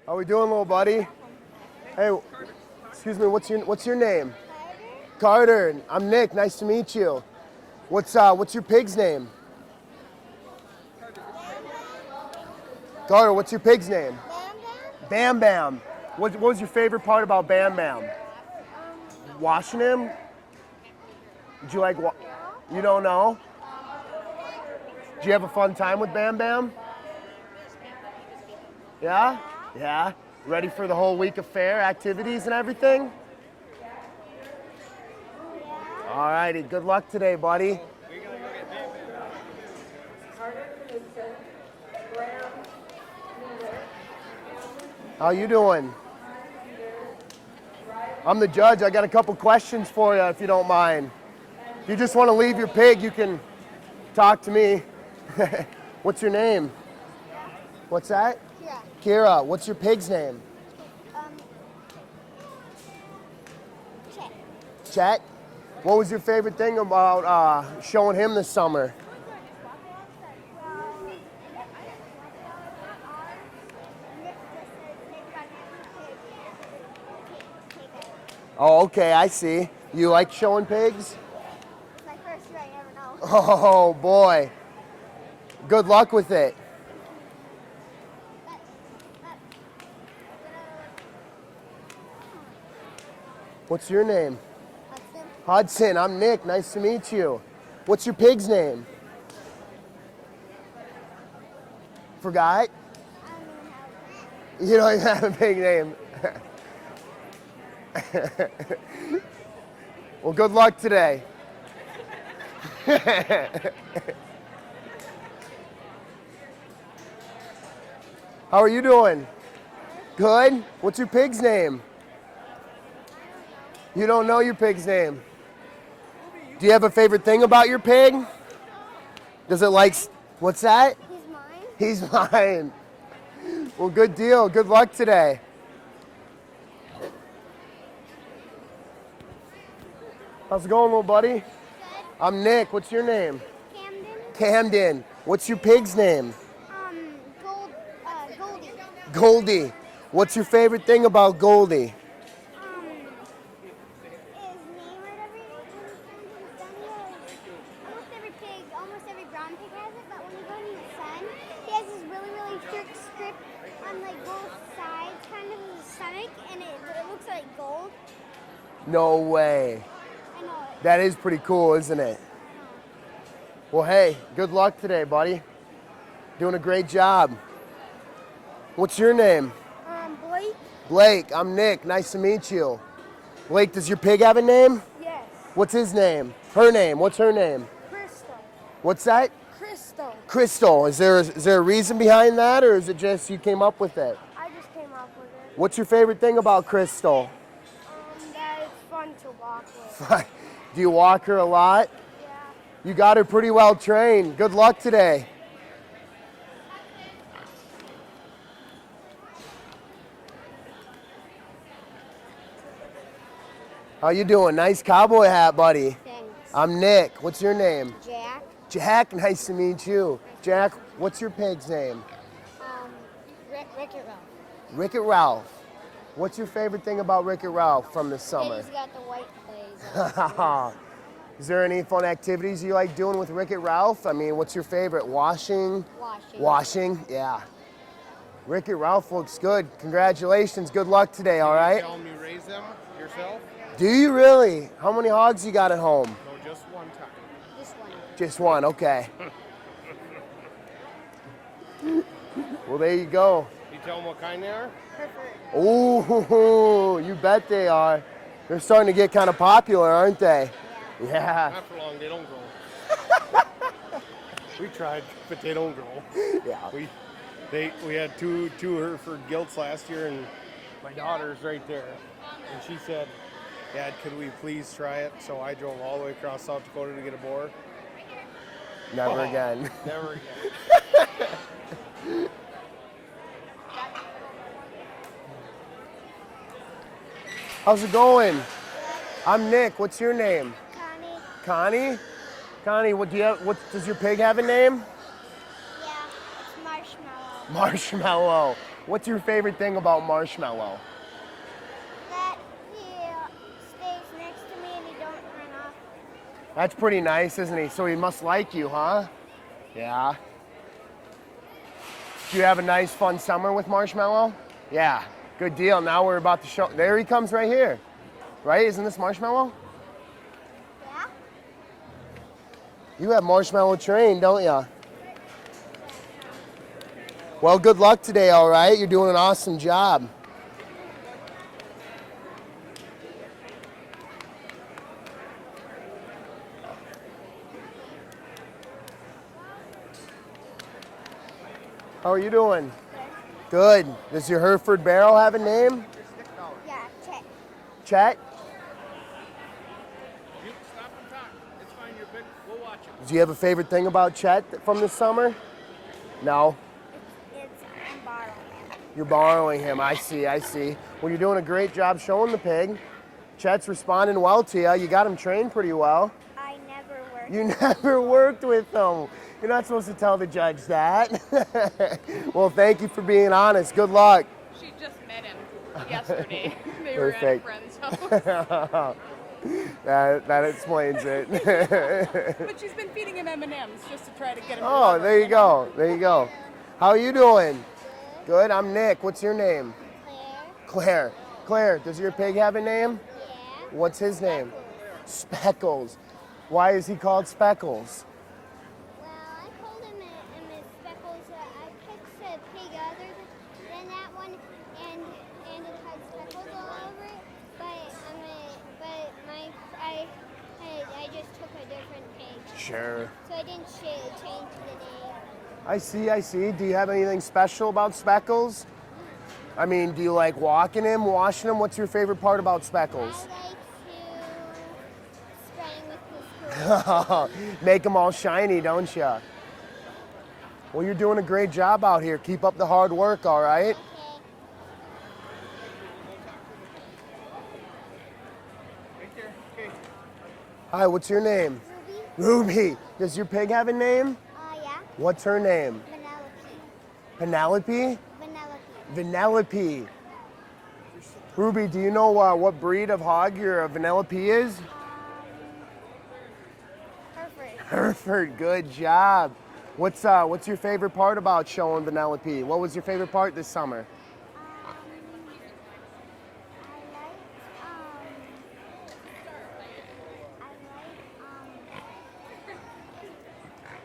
How we doing, little buddy? Hey, excuse me. What's your name? Carter. I'm Nick. Nice to meet you. What's your pig's name? Carter. What's your pig's name? Bam Bam. What was your favorite part about Bam Bam? Washing him? Did you like? You don't know? Did you have a fun time with Bam Bam? Yeah? Yeah? Ready for the whole week of fair activities and everything? All righty, good luck today, buddy. How you doing? I'm the judge. I got a couple questions for you if you don't mind. If you just want to leave your pig, you can talk to me. What's your name? What's that? Kira. Kira. What's your pig's name? Chet. Chet. What was your favorite thing about showing him this summer? Oh, okay, I see. You like showing pigs? It's my first year, I never know. Oh, boy. Good luck with it. What's your name? Hudson. I'm Nick. Nice to meet you. What's your pig's name? Forgot? You don't even have a pig name. Well, good luck today. How are you doing? Good? What's your pig's name? You don't know your pig's name. Do you have a favorite thing about your pig? Does it like, what's that? He's mine. He's mine. Well, good deal. Good luck today. How's it going, little buddy? Good. I'm Nick. What's your name? Camden. Camden. What's your pig's name? Goldie. Goldie. What's your favorite thing about Goldie? Almost every brown pig has it, but when you go in the sun, he has this really, really thick strip on like both sides, kind of his stomach, and it looks like gold. No way. I know it. That is pretty cool, isn't it? Well, hey, good luck today, buddy. Doing a great job. What's your name? Blake? Blake. I'm Nick. Nice to meet you. Blake, does your pig have a name? Yes. What's his name? Her name. What's her name? Crystal. What's that? Crystal. Crystal. Is there a reason behind that, or is it just you came up with it? I just came up with it. What's your favorite thing about Crystal? That it's fun to walk with. Do you walk her a lot? Yeah. You got her pretty well trained. Good luck today. How you doing? Nice cowboy hat, buddy. Thanks. I'm Nick. What's your name? Jack. Jack. Nice to meet you. Jack, what's your pig's name? Ricket Ralph. Ricket Ralph. What's your favorite thing about Ricket Ralph from this summer? He's got the white blaze. Is there any fun activities you like doing with Ricket Ralph? I mean, what's your favorite? Washing? Washing, yeah. Ricket Ralph looks good. Congratulations. Good luck today, all right? Tell them you raise them yourself? Do you really? How many hogs you got at home? No, just one time. Just one. Just one, okay. Well, there you go. You tell them what kind they are? Ooh, you bet they are. They're starting to get kind of popular, aren't they? Yeah. Not for long, they don't grow. We tried, but they don't grow. Yeah. We had two Hereford gilts last year, and my daughter's right there. And she said, Dad, could we please try it? So I drove all the way across South Dakota to get a boar. Never again. Never again. How's it going? I'm Nick. What's your name? Connie. Connie? Connie, what does your pig have a name? Yeah, it's Marshmallow. Marshmallow. What's your favorite thing about Marshmallow? That he stays next to me and he don't run off. That's pretty nice, isn't he? So he must like you, huh? Yeah. Did you have a nice, fun summer with Marshmallow? Yeah, good deal. Now we're about to show. There he comes right here. Right? Isn't this Marshmallow? Yeah? You have Marshmallow trained, don't you? Well, good luck today, all right? You're doing an awesome job. How are you doing? Good. Does your Hereford barrel have a name? Yeah, check. Chet? You stop and talk. It's fine, you're big. We'll watch it. Do you have a favorite thing about Chet from this summer? No. I'm borrowing it. You're borrowing him. I see, I see. Well, you're doing a great job showing the pig. Chet's responding well to you. You got him trained pretty well. I never worked. You never worked with him. You're not supposed to tell the judge that. Well, thank you for being honest. Good luck. She just met him yesterday. They Perfect. were at a friend's house. That explains it. But she's been feeding him M&Ms just to try to get him. Oh, there you go. There you go. How are you doing? Good. I'm Nick. What's your name? Claire. Claire. Claire, does your pig have a name? Yeah. What's his name? Speckles. Why is he called Speckles? Well, I called him a Speckles. I picked a pig other than that one, and it had speckles all over it. I just took a different pig. Sure. So I didn't change the name. I see, I see. Do you have anything special about Speckles? I mean, do you like walking him, washing him? What's your favorite part about Speckles? I like to spraying with this. Make them all shiny, don't you? Well, you're doing a great job out here. Keep up the hard work, all right? Okay. Right there. Okay. Hi, what's your name? Ruby? Ruby. Does your pig have a name? Yeah. What's her name? Penelope. Penelope? Penelope. Vanellope. Ruby, do you know what breed of hog your Vanellope is? Hereford. Hereford, good job. What's your favorite part about showing Vanellope? What was your favorite part this summer?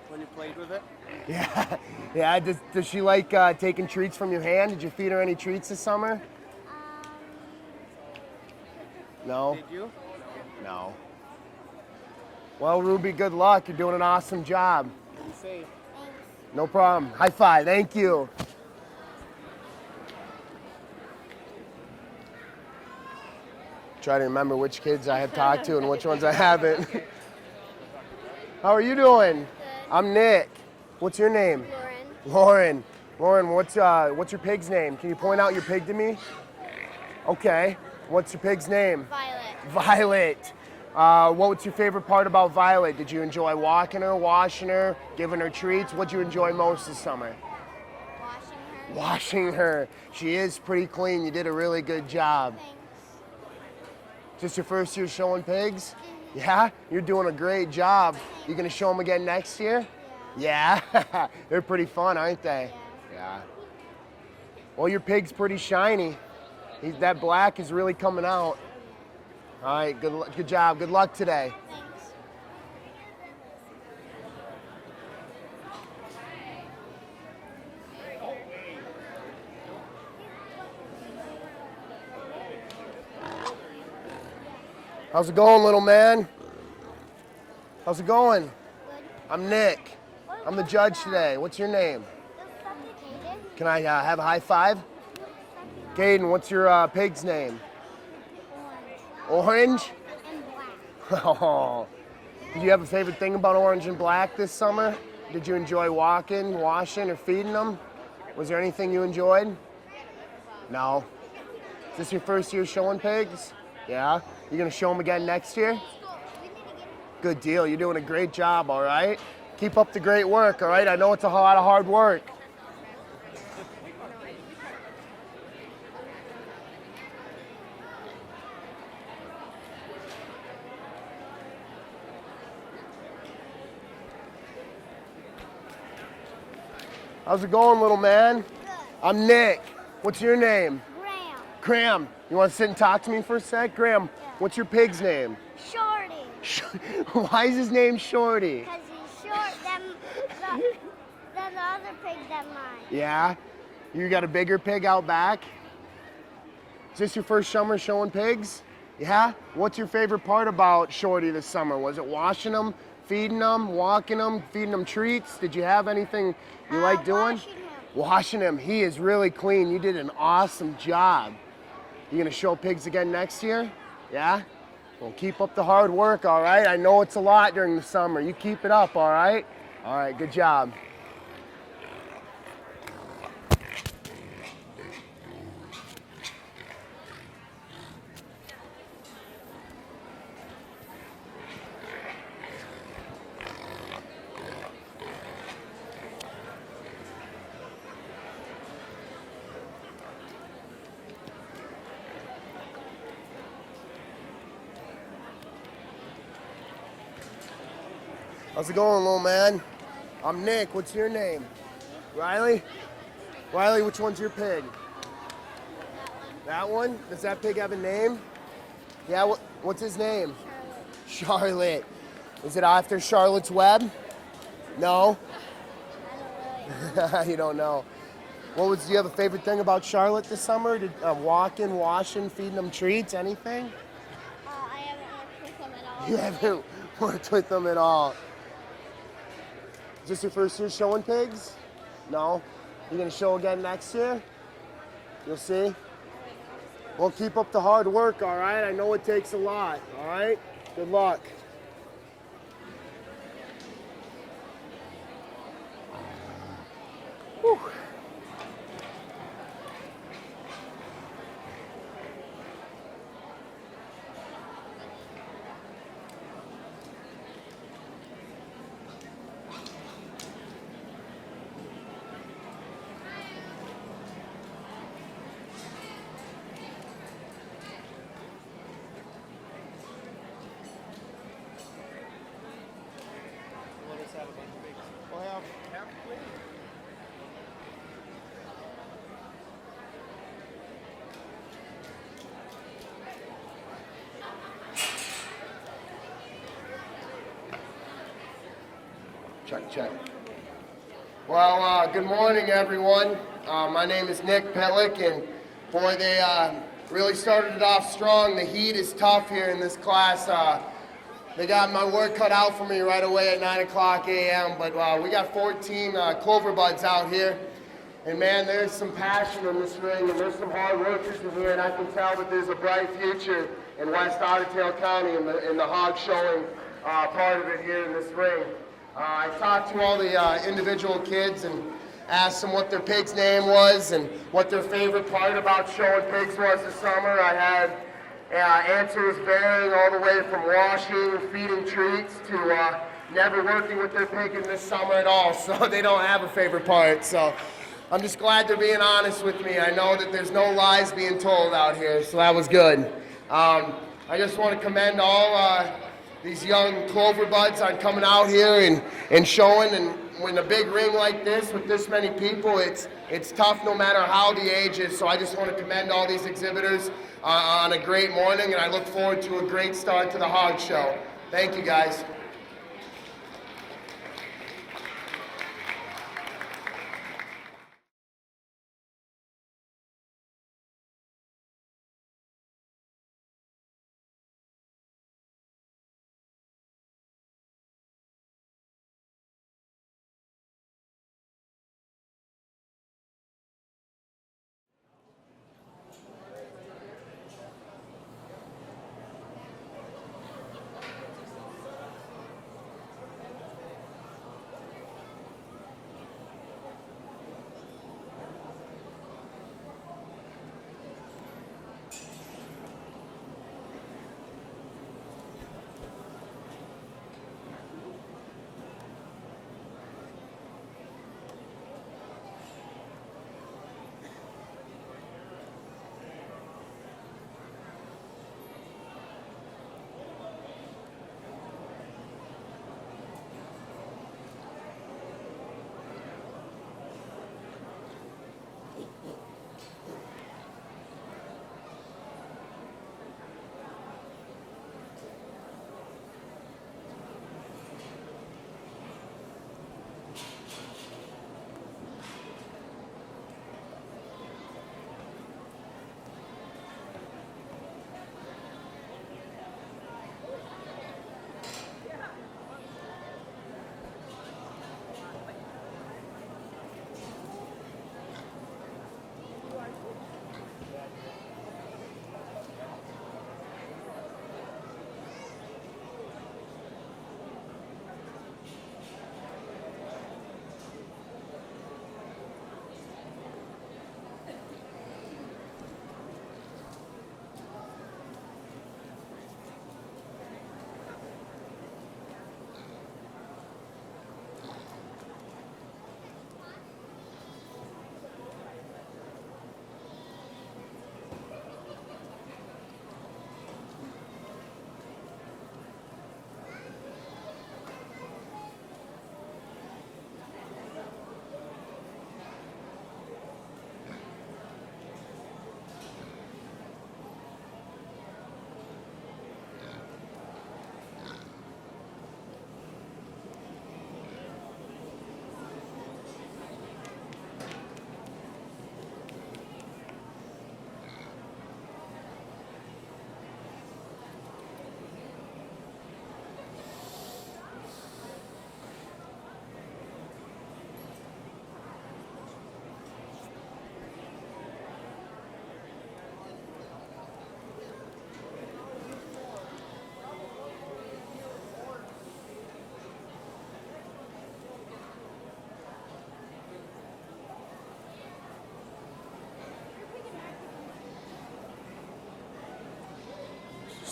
When you played with it? Yeah, yeah. Does she like taking treats from your hand? Did you feed her any treats this summer? No? Did you? No. Well, Ruby, good luck. You're doing an awesome job. Be safe. No problem. High five. Thank you. Try to remember which kids I have talked to and which ones I haven't. How are you doing? Good. I'm Nick. What's your name? Lauren. Lauren, what's your pig's name? Can you point out your pig to me? Okay. What's your pig's name? Violet. Violet. What was your favorite part about Violet? Did you enjoy walking her, washing her, giving her treats? What'd you enjoy most this summer? Washing her. Washing her. She is pretty clean. You did a really good job. Thanks. Just your first year showing pigs? Yeah? You're doing a great job. You gonna show them again next year? Yeah. Yeah? They're pretty fun, aren't they? Yeah. Yeah. Well, your pig's pretty shiny. That black is really coming out. All right, good job. Good luck today. Thanks. How's it going, little man? How's it going? Good. I'm Nick. I'm the judge today. What's your name? Caden. Can I have a high five? Caden, what's your pig's name? Orange. Orange? And black. Oh. Did you have a favorite thing about orange and black this summer? Did you enjoy walking, washing, or feeding them? Was there anything you enjoyed? No. Is this your first year showing pigs? Yeah? You gonna show them again next year? Good deal. You're doing a great job, all right? Keep up the great work, all right? I know it's a lot of hard work. How's it going, little man? Good. I'm Nick. What's your name? Graham. Graham. You want to sit and talk to me for a sec? Graham, Yeah. what's your pig's name? Shorty. Why is his name Shorty? Because he's short than the other pig that mine. Yeah? You got a bigger pig out back? Is this your first summer showing pigs? Yeah? What's your favorite part about Shorty this summer? Was it washing them, feeding them, walking them, feeding them treats? Did you have anything you like doing? Washing him. Washing him. He is really clean. You did an awesome job. You gonna show pigs again next year? Yeah? Well, keep up the hard work, all right? I know it's a lot during the summer. You keep it up, all right? All right, good job. How's it going, little man? I'm Nick. What's your name? Riley? Riley, which one's your pig? That one? Does that pig have a name? Yeah, what's his name? Charlotte. Is it after Charlotte's Web? No? You don't know. Do you have a favorite thing about Charlotte this summer? Did walking, washing, feeding them treats, anything? I haven't worked with them at all. You haven't worked with them at all. Is this your first year showing pigs? No? You gonna show again next year? You'll see? Well, keep up the hard work, all right? I know it takes a lot, all right? Good luck. Whew. Let us have a bunch of pigs. We'll have please. Check. Well, good morning, everyone. My name is Nick Petlick, and boy, they really started it off strong. The heat is tough here in this class. They got my work cut out for me right away at 9 o'clock a.m., but we got 14 clover buds out here. And man, there's some passion in this ring, and there's some hard workers in here, and I can tell that there's a bright future in West Otter County in the hog showing part of it here in this ring. I talked to all the individual kids and asked them what their pig's name was and what their favorite part about showing pigs was this summer. I had answers varying all the way from washing, feeding treats, to never working with their pig in this summer at all, so they don't have a favorite part. So I'm just glad they're being honest with me. I know that there's no lies being told out here, so that was good. I just want to commend all these young clover buds on coming out here and showing. And when a big ring like this with this many people, it's tough no matter how the age is. So I just want to commend all these exhibitors on a great morning, and I look forward to a great start to the hog show. Thank you, guys.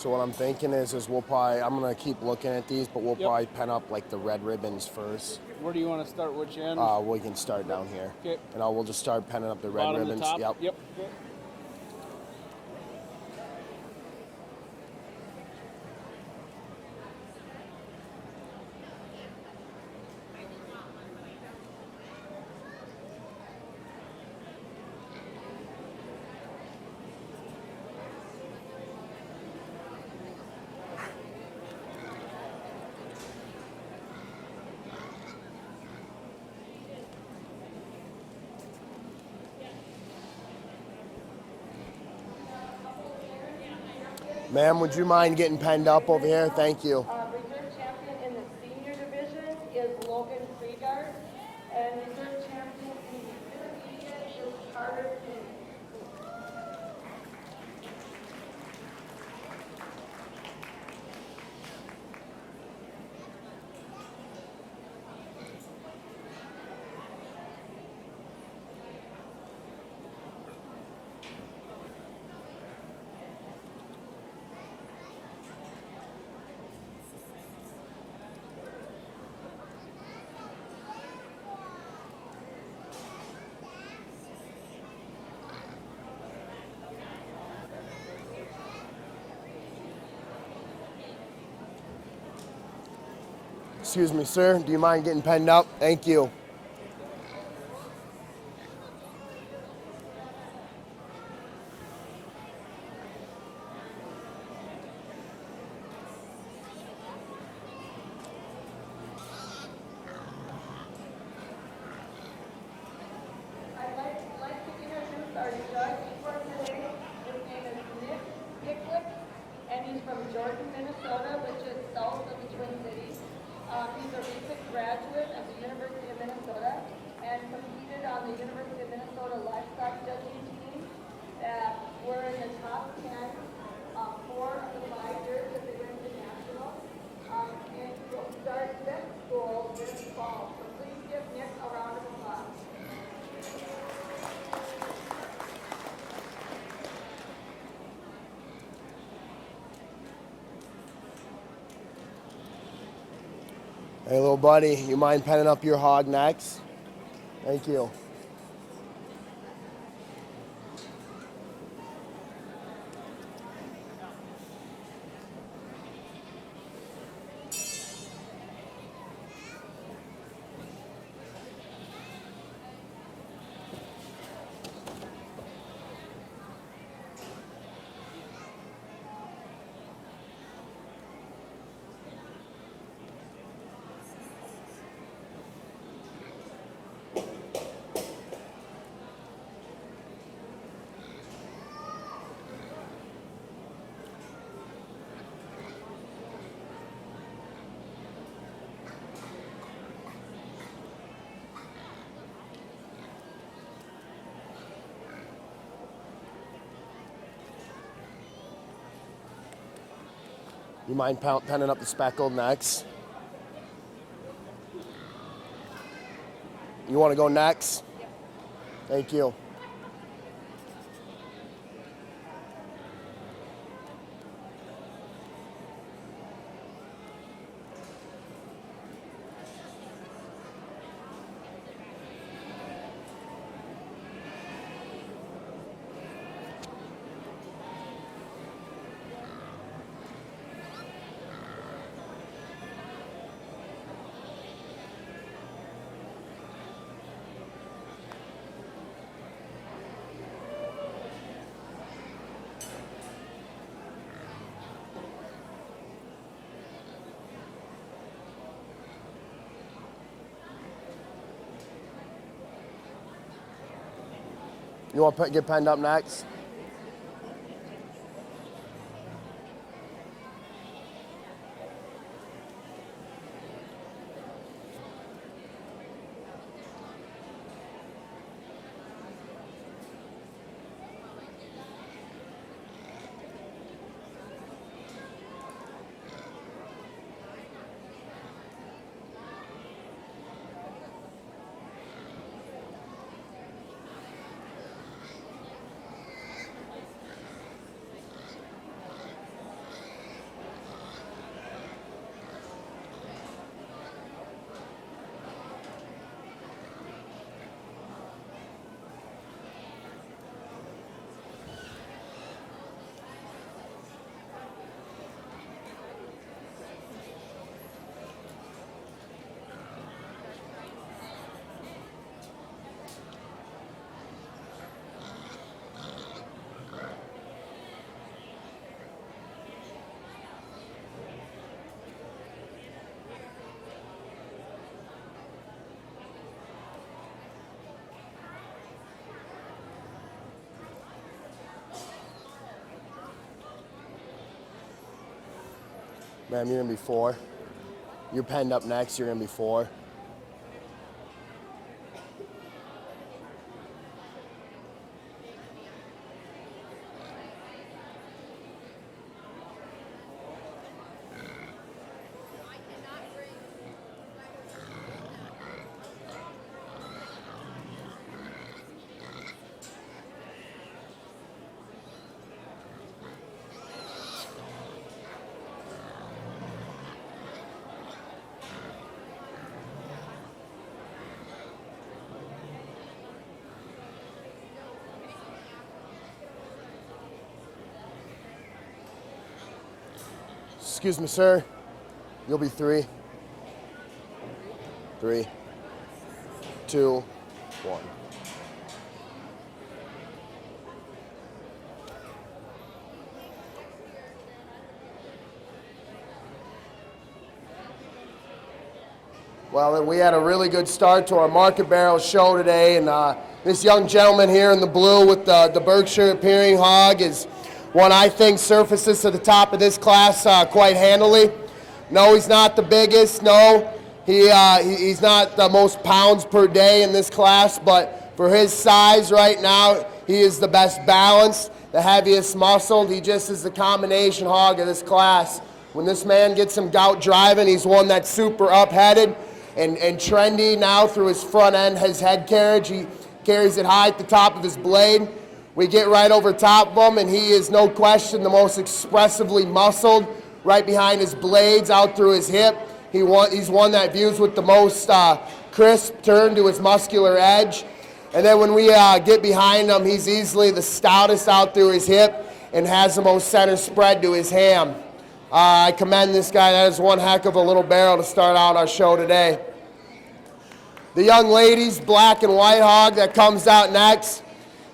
So what I'm thinking is I'm gonna keep looking at these, but we'll probably pen up like the red ribbons first. Where do you want to start? Which end? We can start down here. Okay. And we'll just start penning up the red Bottom ribbons. to top? Yep. Yep. Okay. Ma'am, would you mind getting penned up over here? Thank you. Reserve champion in the senior division is Logan Freegard, and reserve champion in the intermediate is Carter King. Excuse me, sir. Do you mind getting penned up? Thank you. I'd like to introduce our judge for today. His name is Nick Picklick, and he's from Jordan, Minnesota, which is south of the Twin Cities. He's a recent graduate of the University of Minnesota and competed on the University of Minnesota livestock judging team that were in the top 10 4 of the 5 years that they went to nationals. And he will start vet school this fall. So please give Nick a round of applause. Hey, little buddy, you mind penning up your hog next? Thank you. You mind penning up the speckled next? You want to go next? Thank you. You want to get penned up next? Ma'am, you're gonna be 4. You're penned up next, you're gonna be 4. Excuse me, sir. You'll be 3. 3, 2, 1. Well, we had a really good start to our market barrel show today, and this young gentleman here in the blue with the Berkshire appearing hog is one I think surfaces to the top of this class quite handily. No, he's not the biggest. No, he's not the most pounds per day in this class, but for his size right now, he is the best balanced, the heaviest muscled. He just is the combination hog of this class. When this man gets some gout driving, he's one that's super up-headed and trendy now through his front end, his head carriage. He carries it high at the top of his blade. We get right over top of him, and he is no question the most expressively muscled, right behind his blades, out through his hip. He's one that views with the most crisp turn to his muscular edge. And then when we get behind him, he's easily the stoutest out through his hip and has the most center spread to his ham. I commend this guy. That is one heck of a little barrel to start out our show today. The young lady's black and white hog that comes out next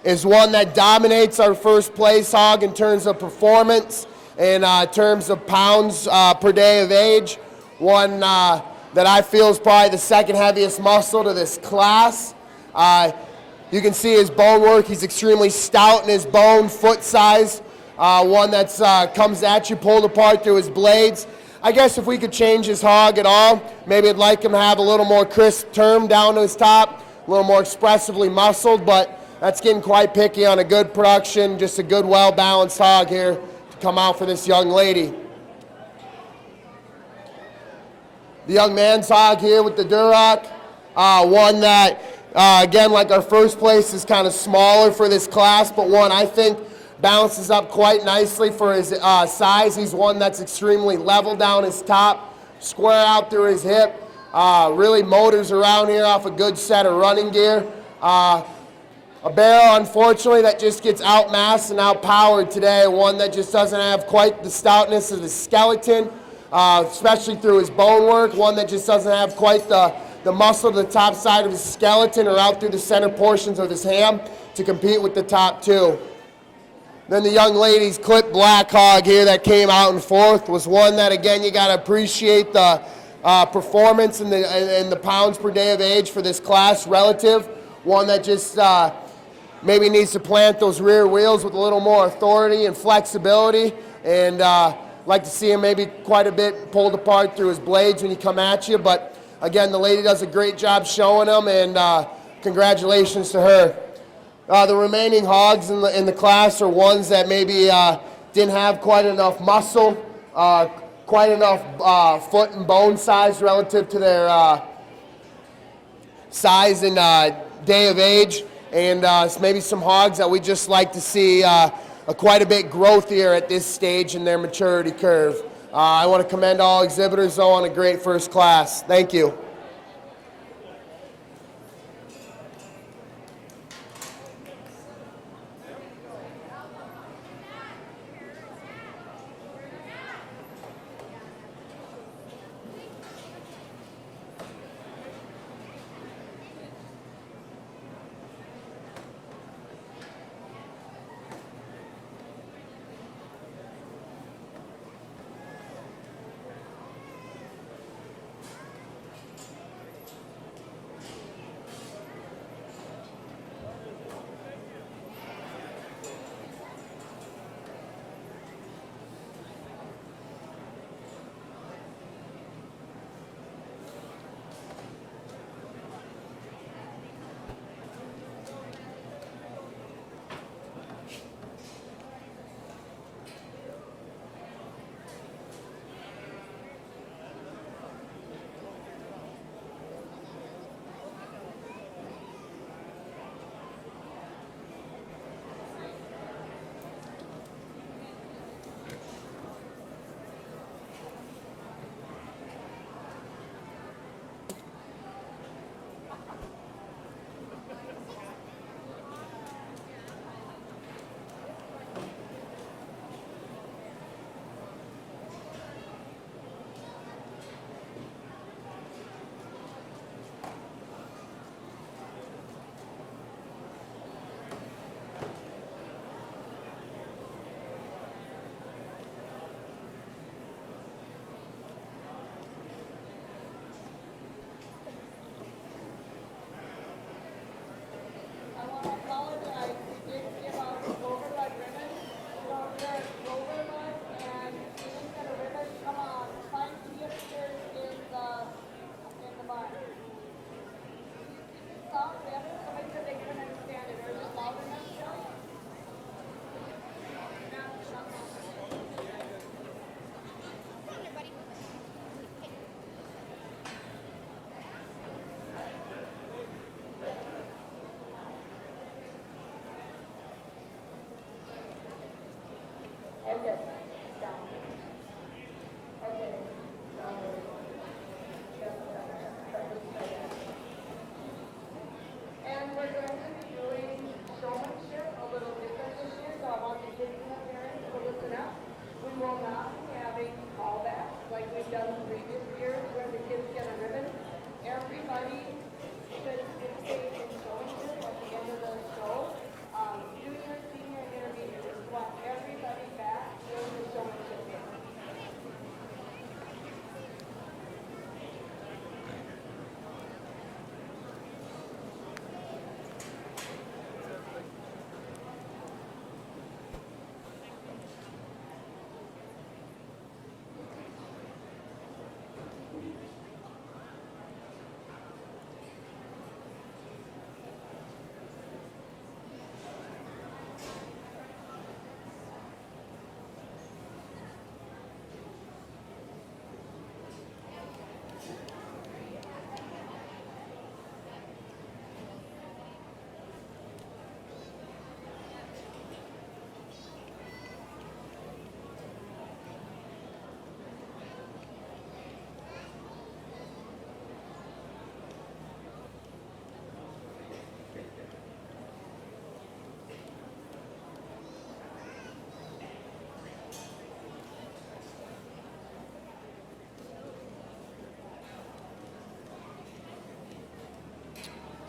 is one that dominates our first place hog in terms of performance and in terms of pounds per day of age. One that I feel is probably the second heaviest muscle to this class. You can see his bone work. He's extremely stout in his bone, foot size. One that comes at you pulled apart through his blades. I guess if we could change his hog at all, maybe I'd like him to have a little more crisp term down to his top, a little more expressively muscled, but that's getting quite picky on a good production, just a good, well-balanced hog here to come out for this young lady. The young man's hog here with the Duroc, one that, again, like our first place, is kind of smaller for this class, but one I think balances up quite nicely for his size. He's one that's extremely level down his top, square out through his hip, really motors around here off a good set of running gear. A barrel, unfortunately, that just gets outmassed and outpowered today, one that just doesn't have quite the stoutness of his skeleton, especially through his bone work, one that just doesn't have quite the muscle to the top side of his skeleton or out through the center portions of his ham to compete with the top two. Then the young lady's clipped black hog here that came out in fourth was one that, again, you got to appreciate the performance and the pounds per day of age for this class relative. One that just maybe needs to plant those rear wheels with a little more authority and flexibility, and like to see him maybe quite a bit pulled apart through his blades when you come at you. But again, the lady does a great job showing them, and congratulations to her. The remaining hogs in the class are ones that maybe didn't have quite enough muscle, quite enough foot and bone size relative to their size and day of age, and maybe some hogs that we just like to see quite a bit growthier at this stage in their maturity curve. I want to commend all exhibitors, though, on a great first class. Thank you.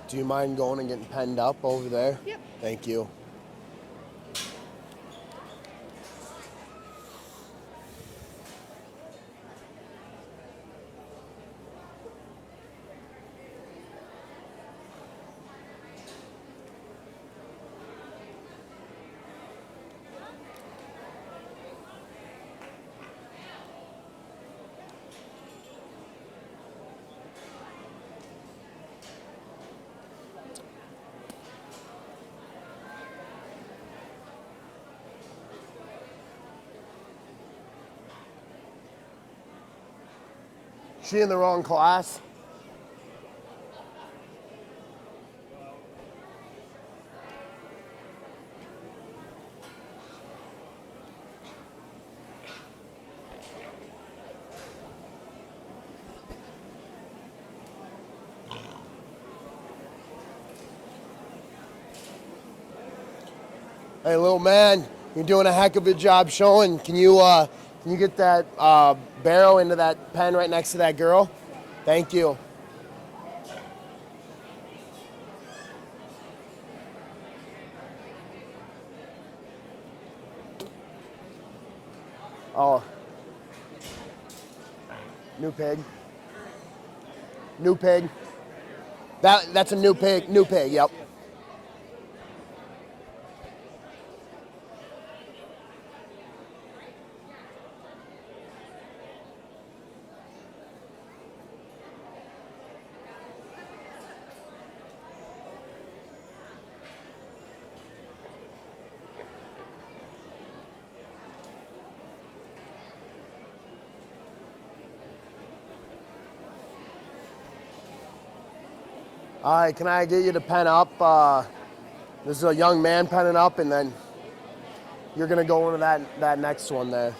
Do you mind going and getting penned up over there? Yep. Thank you. She in the wrong class? Hey, little man, you're doing a heck of a job showing. Can you get that barrel into that pen right next to that girl? Thank you. Oh, new pig. New pig. That's a new pig. New pig. Yep. All right, can I get you to pen up? This is a young man penning up, and then you're gonna go into that next one there.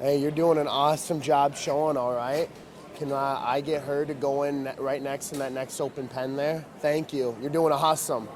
Hey, you're doing an awesome job showing, all right? Can I get her to go in right next in that next open pen there? Thank you. You're doing awesome.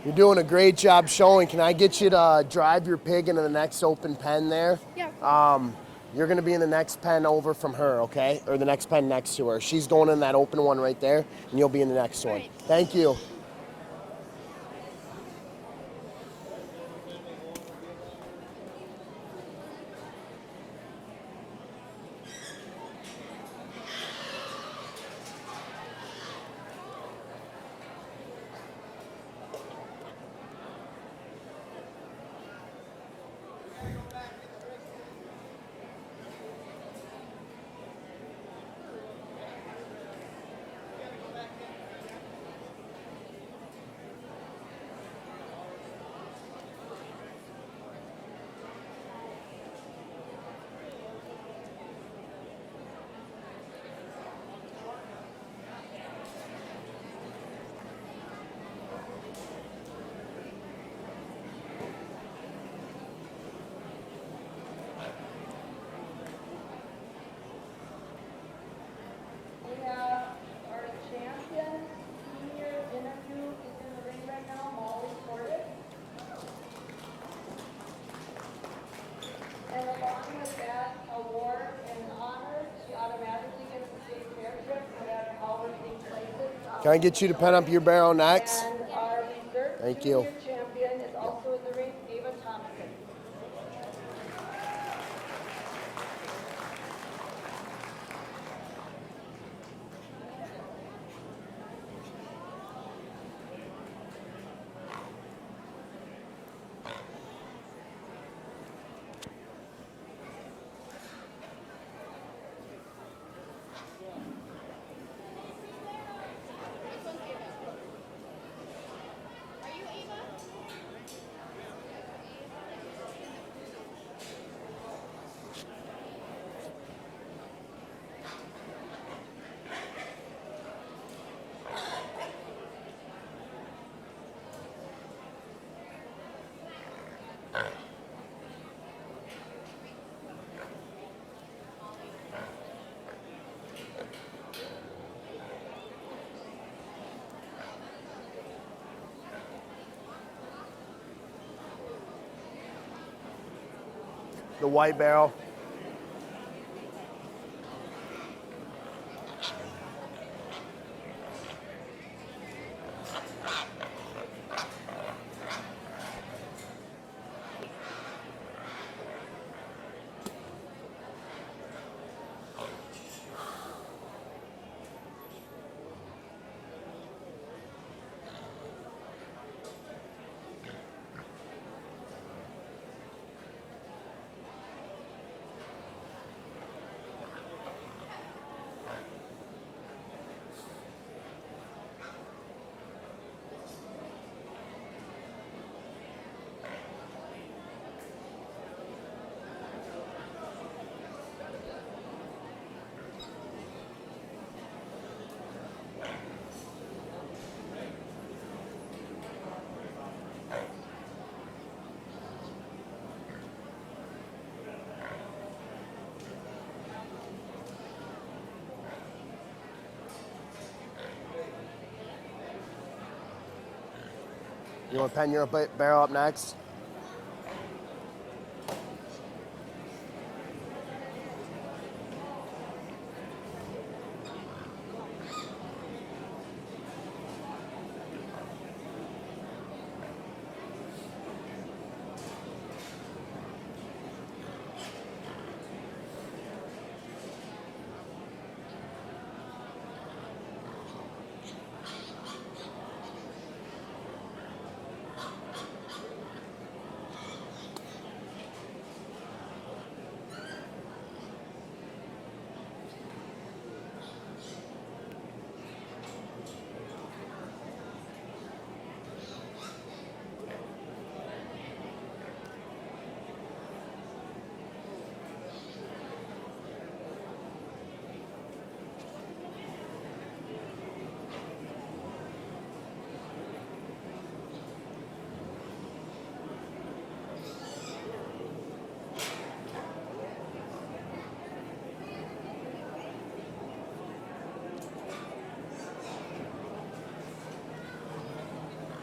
You're doing a great job showing. Can I get you to drive your pig into the next open pen there? Yeah. You're going to be in the next pen over from her, okay? Or the next pen next to her. She's going in that open one right there, and you'll be in the next one. Right. Thank you. We have our champion senior interview is in the ring right now, Molly Portis. And along with that award and honor, she automatically gets the state chairship, no matter how everything places. Can I get you to pen up your barrel next? And our reserve Thank you. junior champion is also in the ring, Ava Thompson. the white barrel. You want to pen your barrel up next?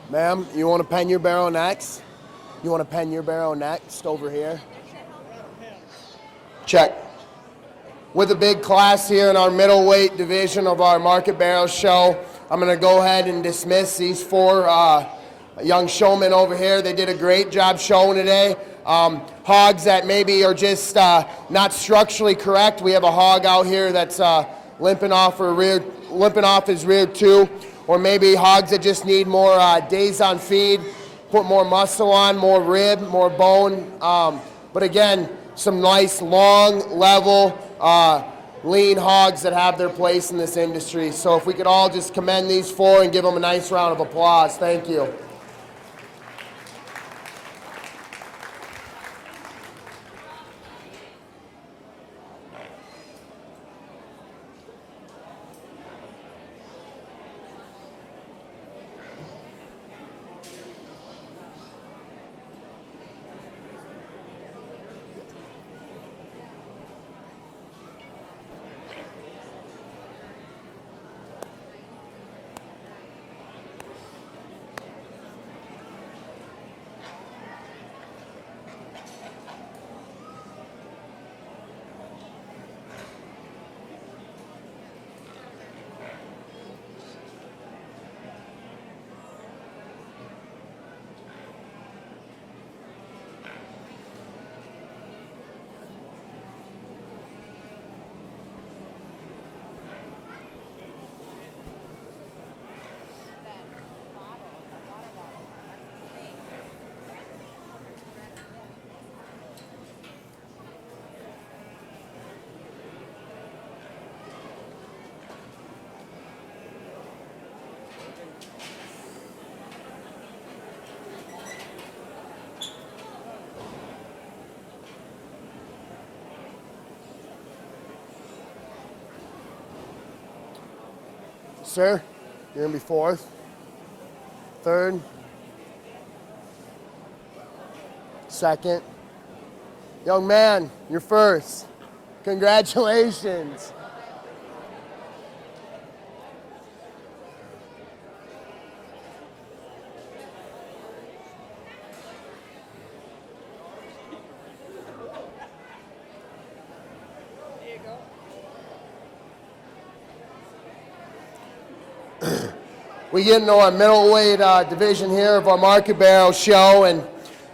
Ma'am, you want to pen your barrel next? You want to pen your barrel next over here? Check. With a big class here in our middleweight division of our Market Barrel Show, I'm going to go ahead and dismiss these four young showmen over here. They did a great job showing today. Hogs that maybe are just not structurally correct. We have a hog out here that's limping off his rear too. Or maybe hogs that just need more days on feed, put more muscle on, more rib, more bone. But again, some nice, long, level, lean hogs that have their place in this industry. So if we could all just commend these four and give them a nice round of applause. Thank you. Sir, you're going to be fourth, third, second. Young man, you're first. Congratulations. we get into our middleweight division here of our Market Barrel show, and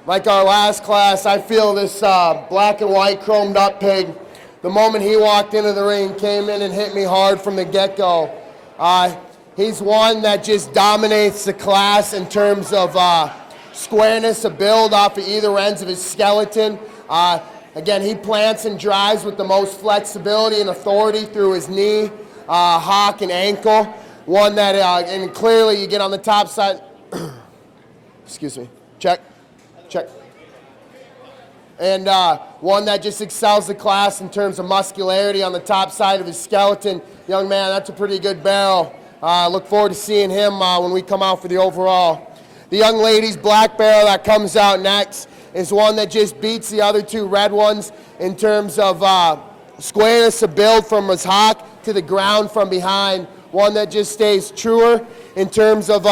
like our last class, I feel this black and white chromed up pig, the moment he walked into the ring, came in and hit me hard from the get-go. He's one that just dominates the class in terms of squareness of build off of either ends of his skeleton. Again, he plants and drives with the most flexibility and authority through his knee, hock, and ankle. One that, and clearly you get on the top side. Excuse me. Check. And one that just excels the class in terms of muscularity on the top side of his skeleton. Young man, that's a pretty good barrel. Look forward to seeing him when we come out for the overall. The young lady's black barrel that comes out next is one that just beats the other two red ones in terms of squareness of build from his hock to the ground from behind. One that just stays truer in terms of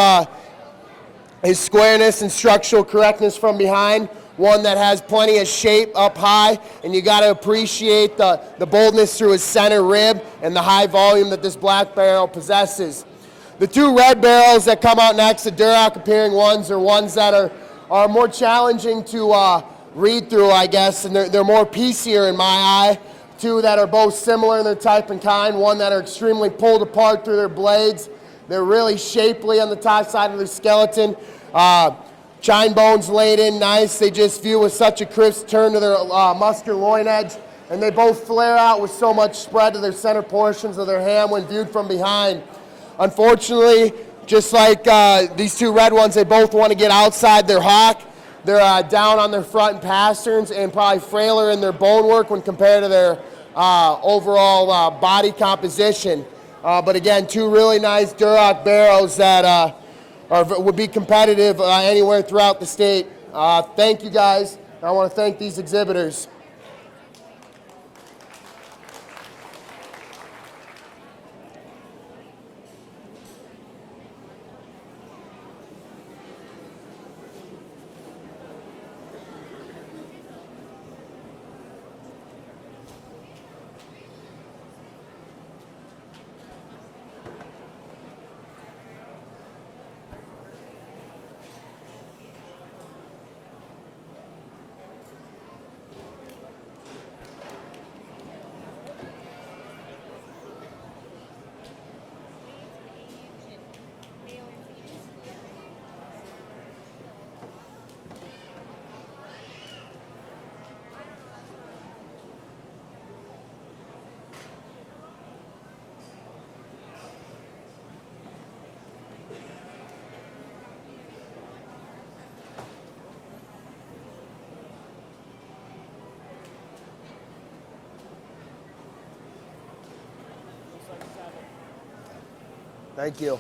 his squareness and structural correctness from behind. One that has plenty of shape up high, and you got to appreciate the boldness through his center rib and the high volume that this black barrel possesses. The two red barrels that come out next, the Duroc appearing ones, are ones that are more challenging to read through, I guess, and they're more piecier in my eye. Two that are both similar in their type and kind, one that are extremely pulled apart through their blades. They're really shapely on the top side of their skeleton. Chine bones laid in nice. They just view with such a crisp turn to their muscular loin edge, and they both flare out with so much spread to their center portions of their ham when viewed from behind. Unfortunately, just like these two red ones, they both want to get outside their hock. They're down on their front pasterns and probably frailer in their bone work when compared to their overall body composition. But again, two really nice Duroc barrels that would be competitive anywhere throughout the state. Thank you guys. I want to thank these exhibitors. Thank you.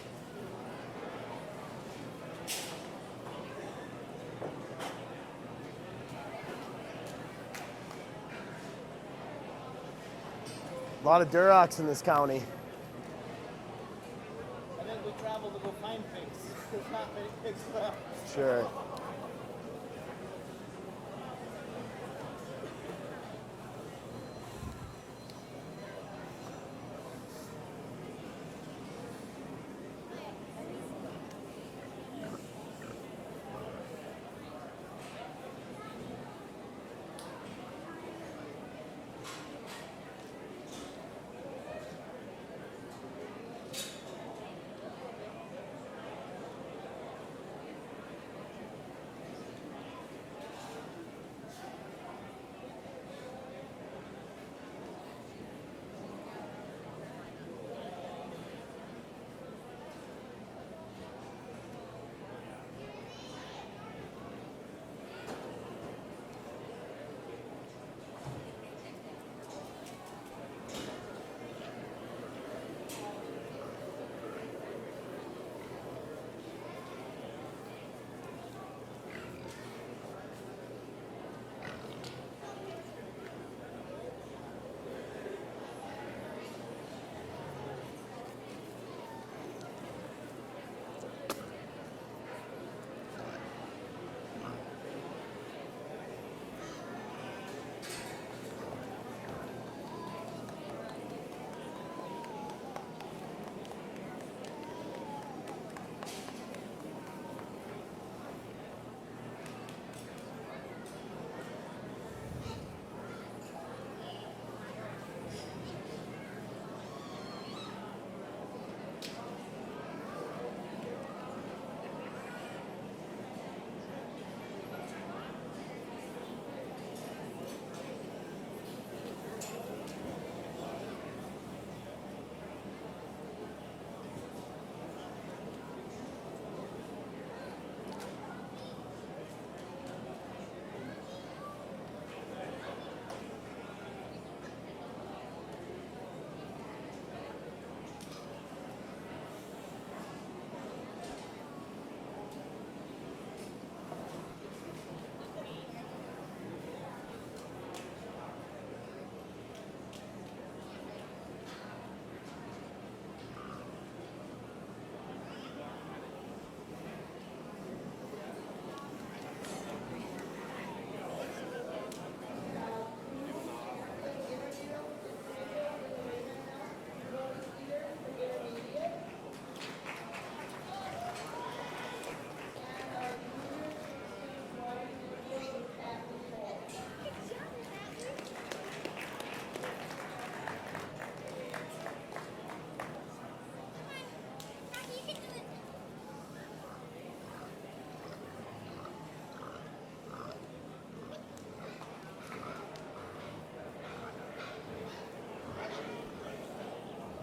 A lot of Durocs in this county. And then we travel to go find pigs. There's not many pigs left. Sure.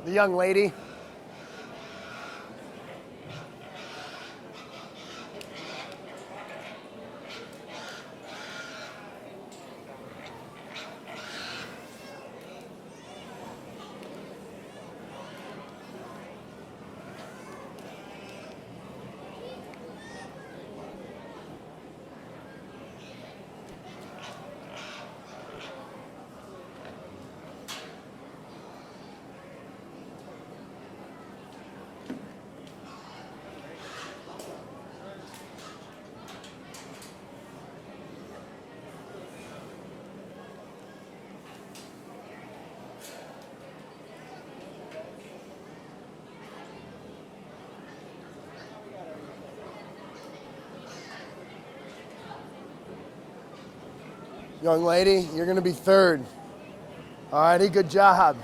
The young lady. Young lady, you're gonna be third. All righty, good job.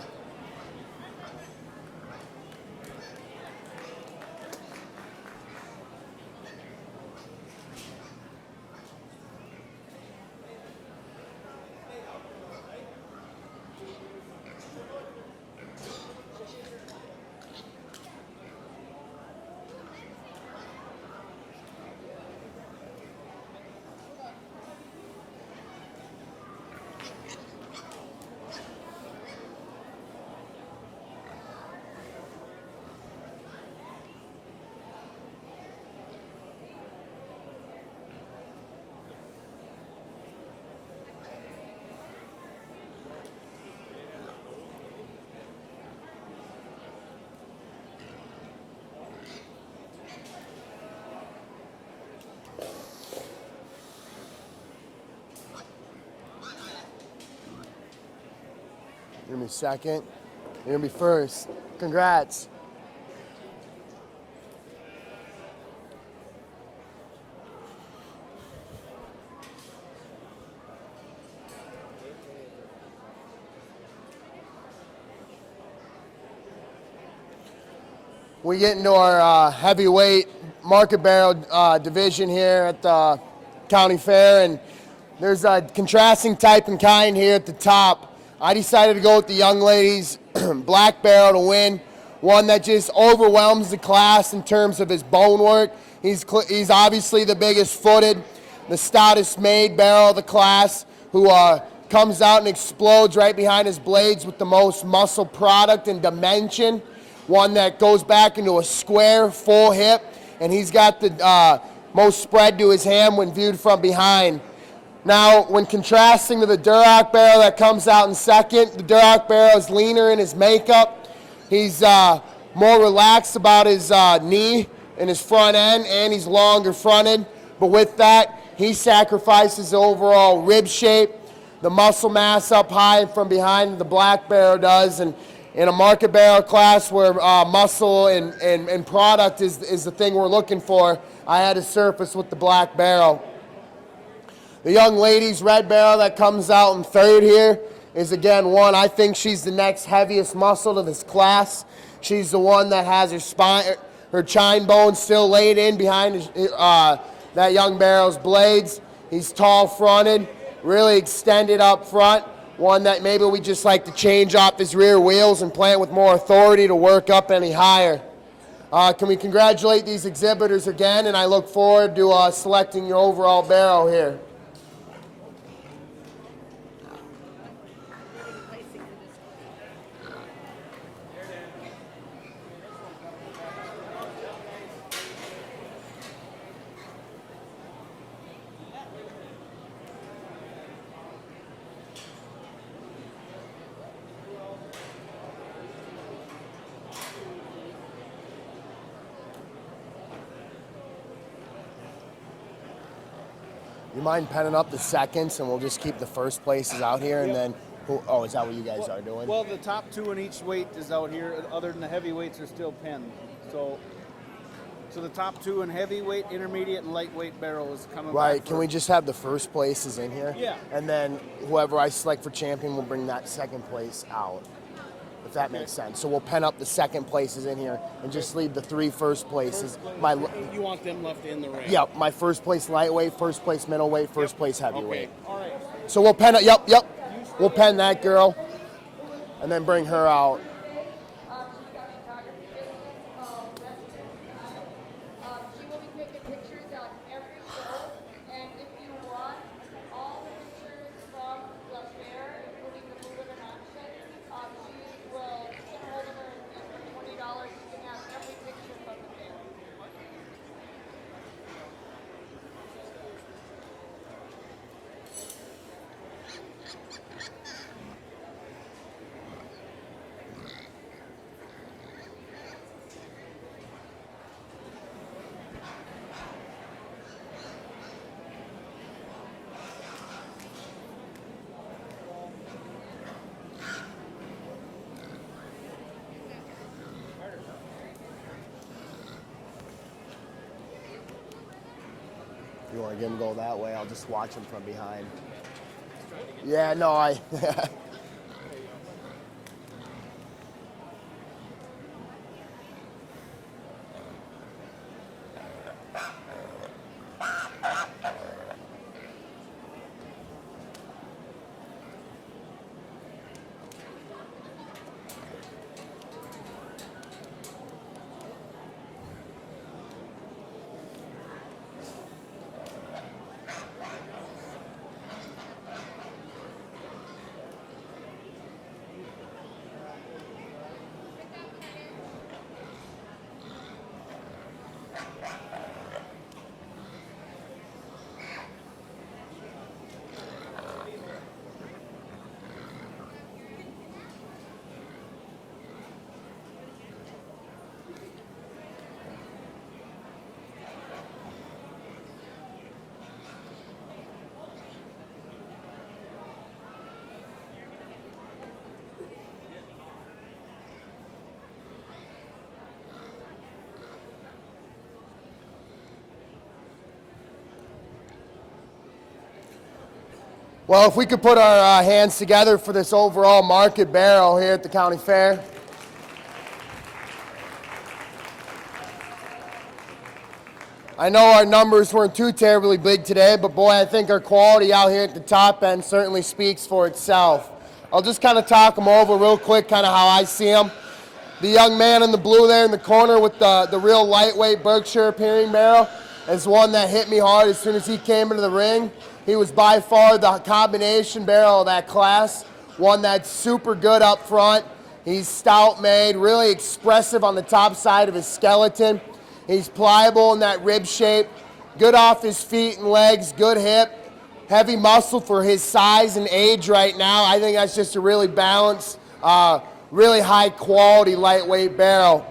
You're gonna be second. You're gonna be first. Congrats. We get into our heavyweight market barrel division here at the county fair, and there's a contrasting type and kind here at the top. I decided to go with the young ladies black barrel to win, one that just overwhelms the class in terms of his bone work. He's obviously the biggest footed, the stoutest made barrel of the class, who comes out and explodes right behind his blades with the most muscle product and dimension, one that goes back into a square full hip, and he's got the most spread to his ham when viewed from behind. Now, when contrasting to the Duroc barrel that comes out in second, the Duroc barrel is leaner in his makeup. He's more relaxed about his knee and his front end, and he's longer fronted. But with that, he sacrifices the overall rib shape, the muscle mass up high and from behind, the black barrel does. And in a market barrel class where muscle and product is the thing we're looking for, I had to surface with the black barrel. The young lady's red barrel that comes out in third here is, again, one, I think she's the next heaviest muscle to this class. She's the one that has her spine, her chine bone still laid in behind that young barrel's blades. He's tall fronted, really extended up front, one that maybe we just like to change off his rear wheels and plant with more authority to work up any higher. Can we congratulate these exhibitors again, and I look forward to selecting your overall barrel here. You mind penning up the seconds, and we'll just keep the first places out here, and then, oh, is that what you guys are doing? Well, the top two in each weight is out here. Other than the heavyweights are still pinned. So the top two in heavyweight, intermediate, and lightweight barrel is coming right. back. Can we just have the first places in here? Yeah. And then whoever I select for champion will bring that second place out, if that makes sense. So we'll pen up the second places in here and just leave the three first places. You want them left in the ring? Yep, my first place lightweight, first place middleweight, first place heavyweight. Okay. All right. So we'll pen it, yep. We'll pen that girl and then bring her out. If you want to get him go that way, I'll just watch him from behind. Yeah, no, I... Well, if we could put our hands together for this overall market barrel here at the county fair. I know our numbers weren't too terribly big today, but boy, I think our quality out here at the top end certainly speaks for itself. I'll just kind of talk them over real quick, kind of how I see them. The young man in the blue there in the corner with the real lightweight Berkshire appearing barrel is one that hit me hard as soon as he came into the ring. He was by far the combination barrel of that class, one that's super good up front. He's stout made, really expressive on the top side of his skeleton. He's pliable in that rib shape, good off his feet and legs, good hip, heavy muscle for his size and age right now. I think that's just a really balanced, really high quality lightweight barrel.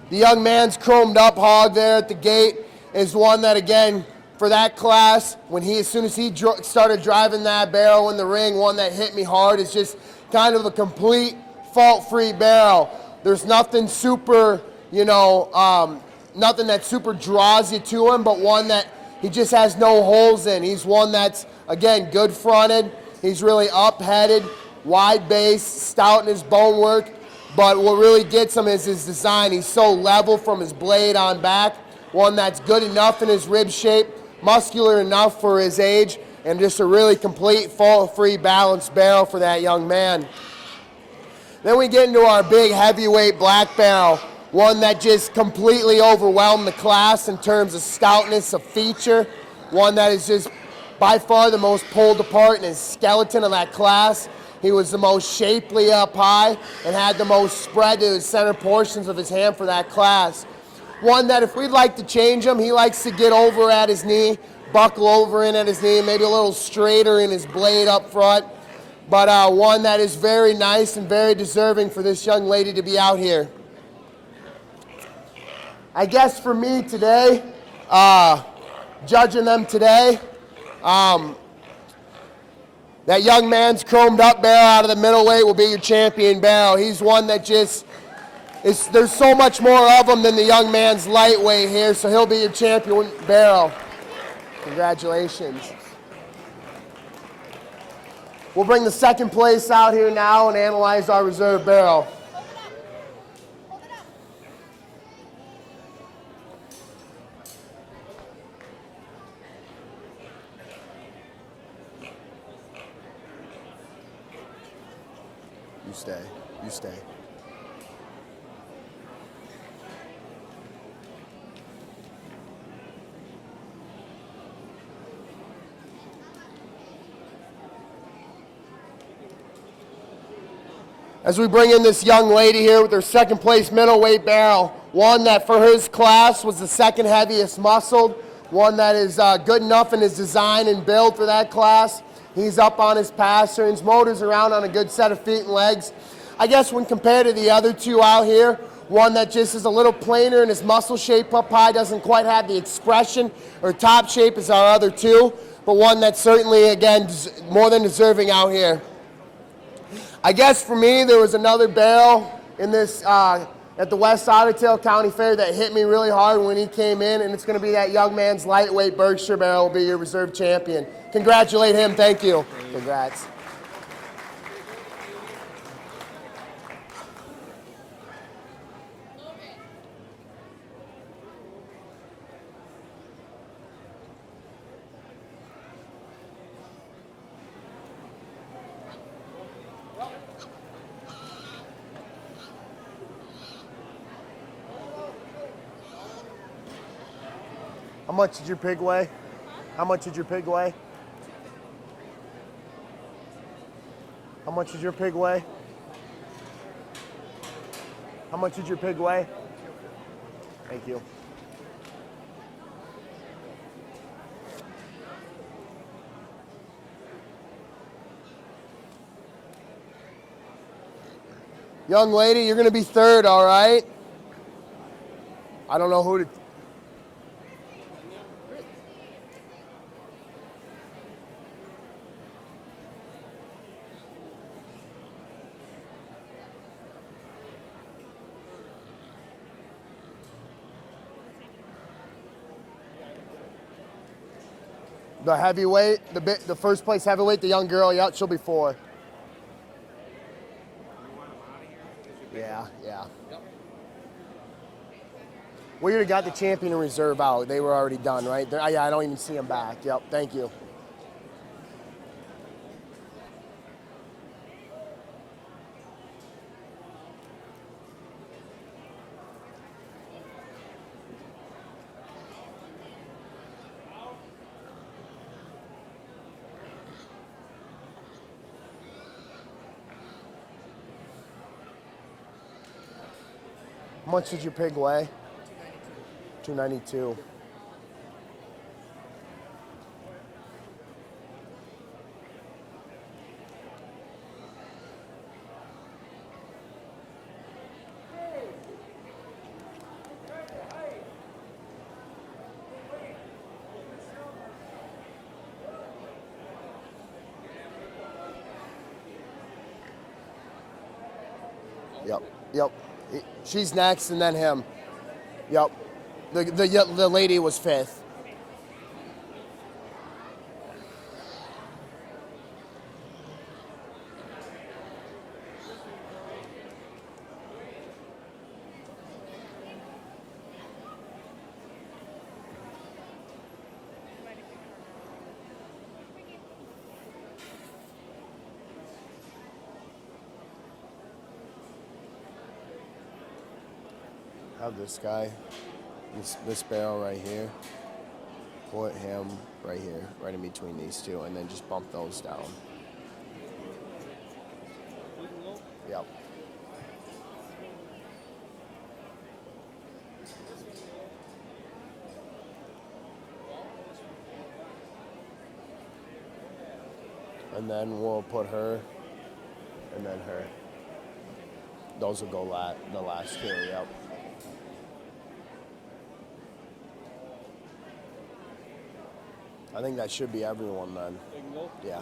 The young man's chromed up hog there at the gate is one that, again, for that class, as soon as he started driving that barrel in the ring, one that hit me hard is just kind of a complete fault-free barrel. There's nothing super, nothing that super draws you to him, but one that he just has no holes in. He's one that's, again, good fronted. He's really up-headed, wide base, stout in his bone work. But what really gets him is his design. He's so level from his blade on back. One that's good enough in his rib shape, muscular enough for his age, and just a really complete, fault-free, balanced barrel for that young man. Then we get into our big heavyweight black barrel, one that just completely overwhelmed the class in terms of stoutness of feature, one that is just by far the most pulled apart in his skeleton of that class. He was the most shapely up high and had the most spread to his center portions of his hand for that class. One that if we'd like to change him, he likes to get over at his knee, buckle over in at his knee, maybe a little straighter in his blade up front. But one that is very nice and very deserving for this young lady to be out here. I guess for me today, judging them today, that young man's chromed up barrel out of the middleweight will be your champion barrel. He's one that just, there's so much more of him than the young man's lightweight here, so he'll be your champion barrel. Congratulations. We'll bring the second place out here now and analyze our reserve barrel. You stay. As we bring in this young lady here with her second place middleweight barrel, one that for his class was the second heaviest muscled, one that is good enough in his design and build for that class. He's up on his pasterns, motors around on a good set of feet and legs. I guess when compared to the other two out here, one that just is a little plainer in his muscle shape up high, doesn't quite have the expression or top shape as our other two, but one that's certainly, again, more than deserving out here. I guess for me, there was another barrel in this at the West Otter Tail County Fair that hit me really hard when he came in, and it's going to be that young man's lightweight Berkshire Barrel will be your reserve champion. Congratulate him. Thank you. Congrats. How much did your pig weigh? How much did your pig weigh? How much did your pig weigh? How much did your pig weigh? Thank you. Young lady, you're going to be third, all right? I don't know who to... The heavyweight, the first place heavyweight, the young girl, yeah, she'll be 4. Yeah. We already got the champion and reserve out. They were already done, right? Yeah, I don't even see them back. Yep, thank you. How much did your pig weigh? 292. Yep. She's next, and then him. Yep. The lady was 5th. Have this guy, this barrel right here, put him right here, right in between these two, and then just bump those down. Yep. And then we'll put her, and then her. Those will go the last 2, yep. I think that should be everyone then. Yeah.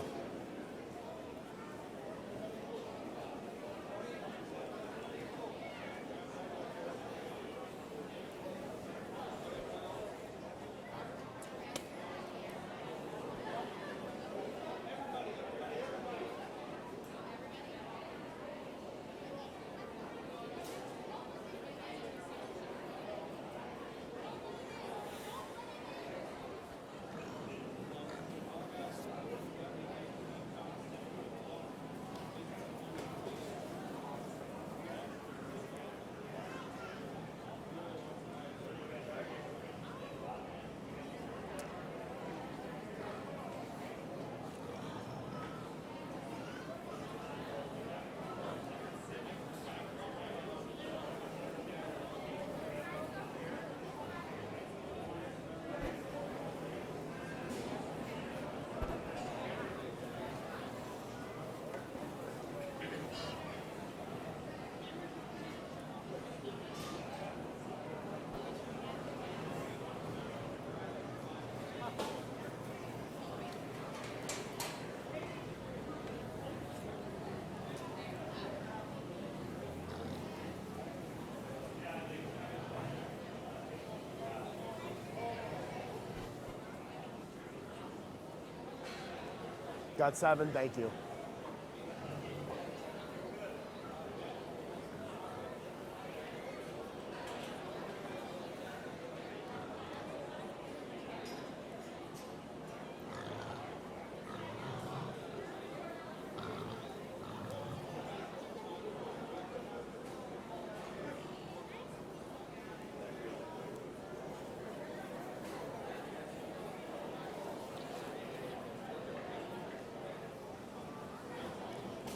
Got 7, thank you.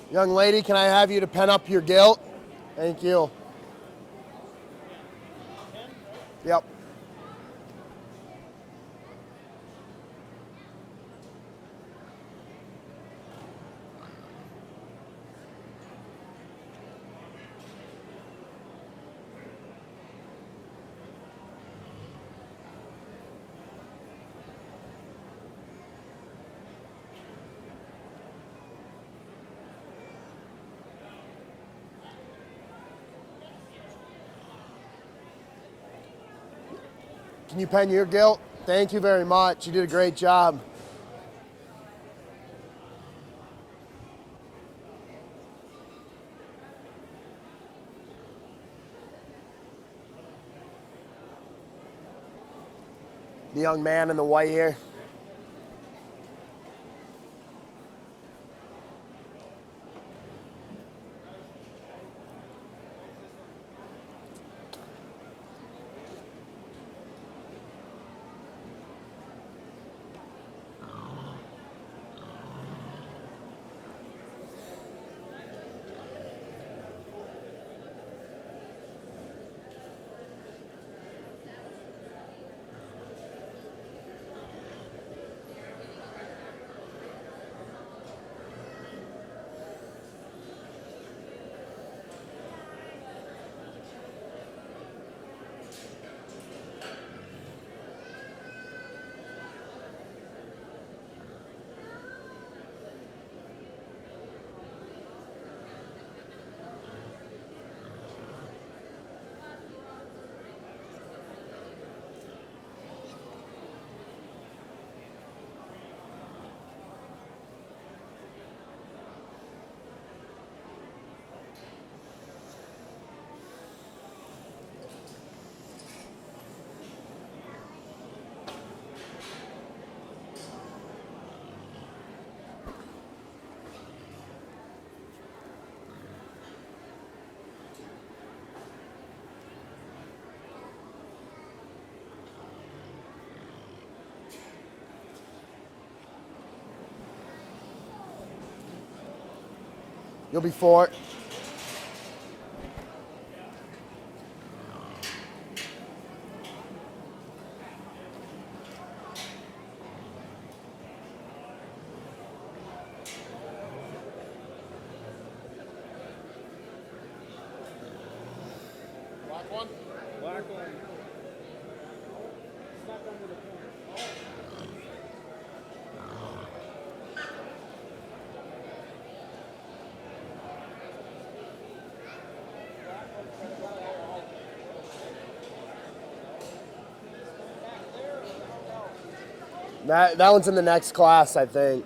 Young lady, can I have you to pen up your gilt? Thank you. Yep. Can you pen your gilt? Thank you very much. You did a great job. The young man in the white here. You'll be 4. Black one? Black one. Stuck under the point. That one's in the next class, I think.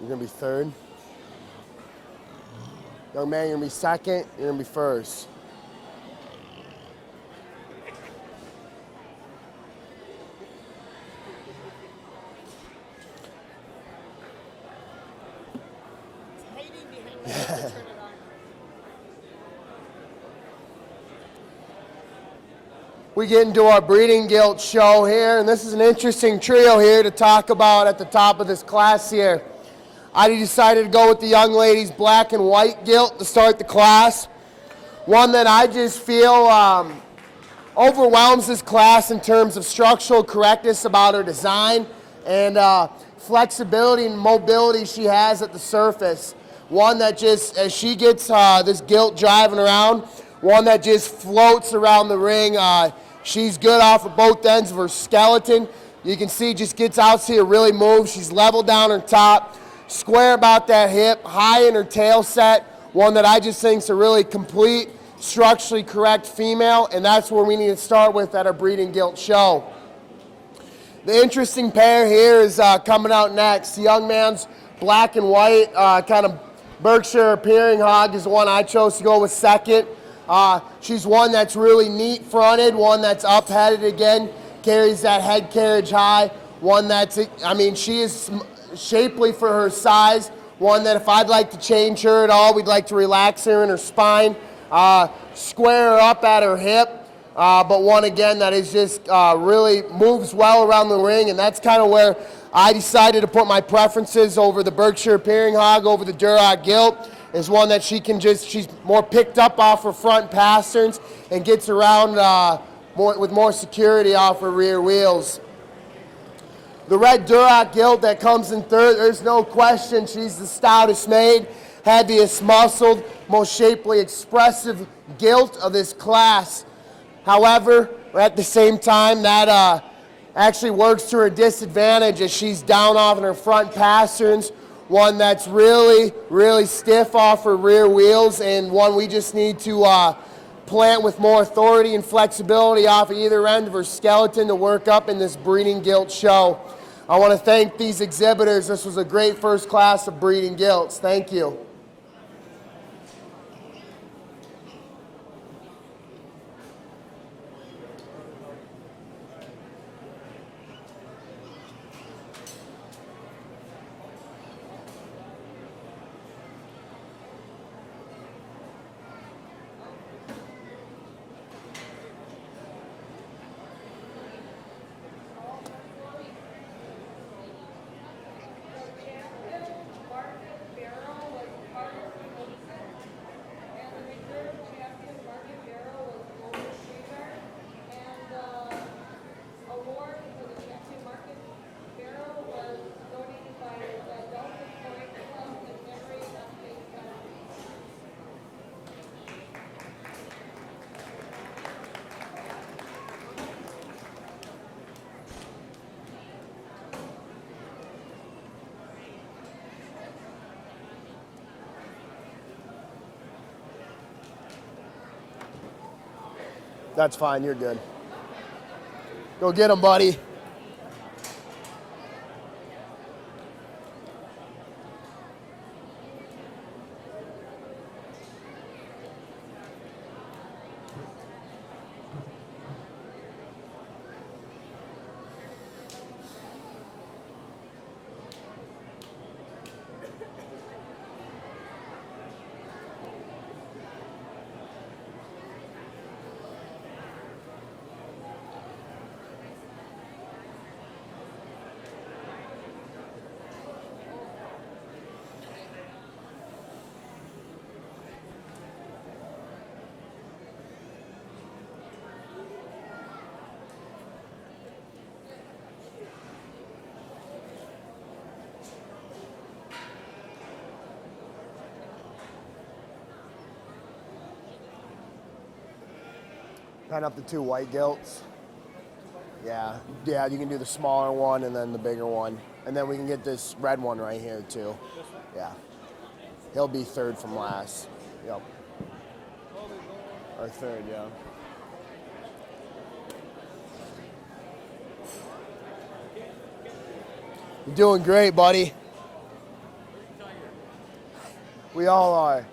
You're gonna be 3rd. Young man, you're gonna be 2nd, you're gonna be 1st. We get into our breeding gilt show here, and this is an interesting trio here to talk about at the top of this class here. I decided to go with the young lady's black and white gilt to start the class. One that I just feel overwhelms this class in terms of structural correctness about her design and flexibility and mobility she has at the surface. One that just, as she gets this gilt driving around, one that just floats around the ring. She's good off of both ends of her skeleton. You can see just gets out here, really moves. She's level down her top, square about that hip, high in her tail set. One that I just think is a really complete, structurally correct female, and that's where we need to start with at our breeding gilt show. The interesting pair here is coming out next. The young man's black and white, kind of Berkshire appearing hog is the one I chose to go with second. She's one that's really neat fronted, one that's up-headed again, carries that head carriage high, one that's, I mean, she is shapely for her size, one that if I'd like to change her at all, we'd like to relax her in her spine, square her up at her hip, but one again that is just really moves well around the ring, and that's kind of where I decided to put my preferences over the Berkshire appearing hog, over the Duroc gilt, is one that she can just, she's more picked up off her front pasterns and gets around with more security off her rear wheels. The red Duroc gilt that comes in third, there's no question she's the stoutest made, heaviest muscled, most shapely, expressive gilt of this class. However, at the same time, that actually works to her disadvantage as she's down off in her front pasterns, one that's really, really stiff off her rear wheels, and one we just need to plant with more authority and flexibility off of either end of her skeleton to work up in this breeding gilt show. I want to thank these exhibitors. This was a great first class of breeding gilts. Thank you. That's fine, you're good. Go get him, buddy. Pen up the two white gilts. Yeah, you can do the smaller one and then the bigger one. And then we can get this red one right here too. Yeah. He'll be third from last. Yep. Or third, yeah. You're doing great, buddy. We all are.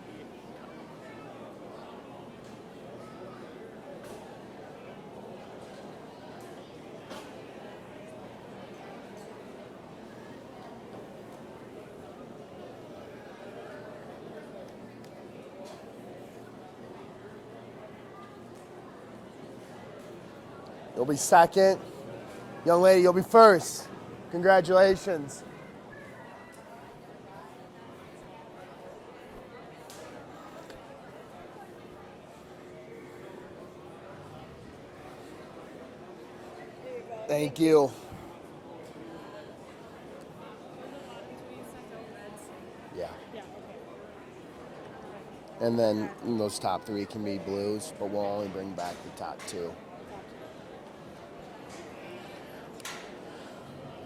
You'll be second. Young lady, you'll be first. Congratulations. Thank you. Yeah. And then those top 3 can be blues, but we'll only bring back the top 2.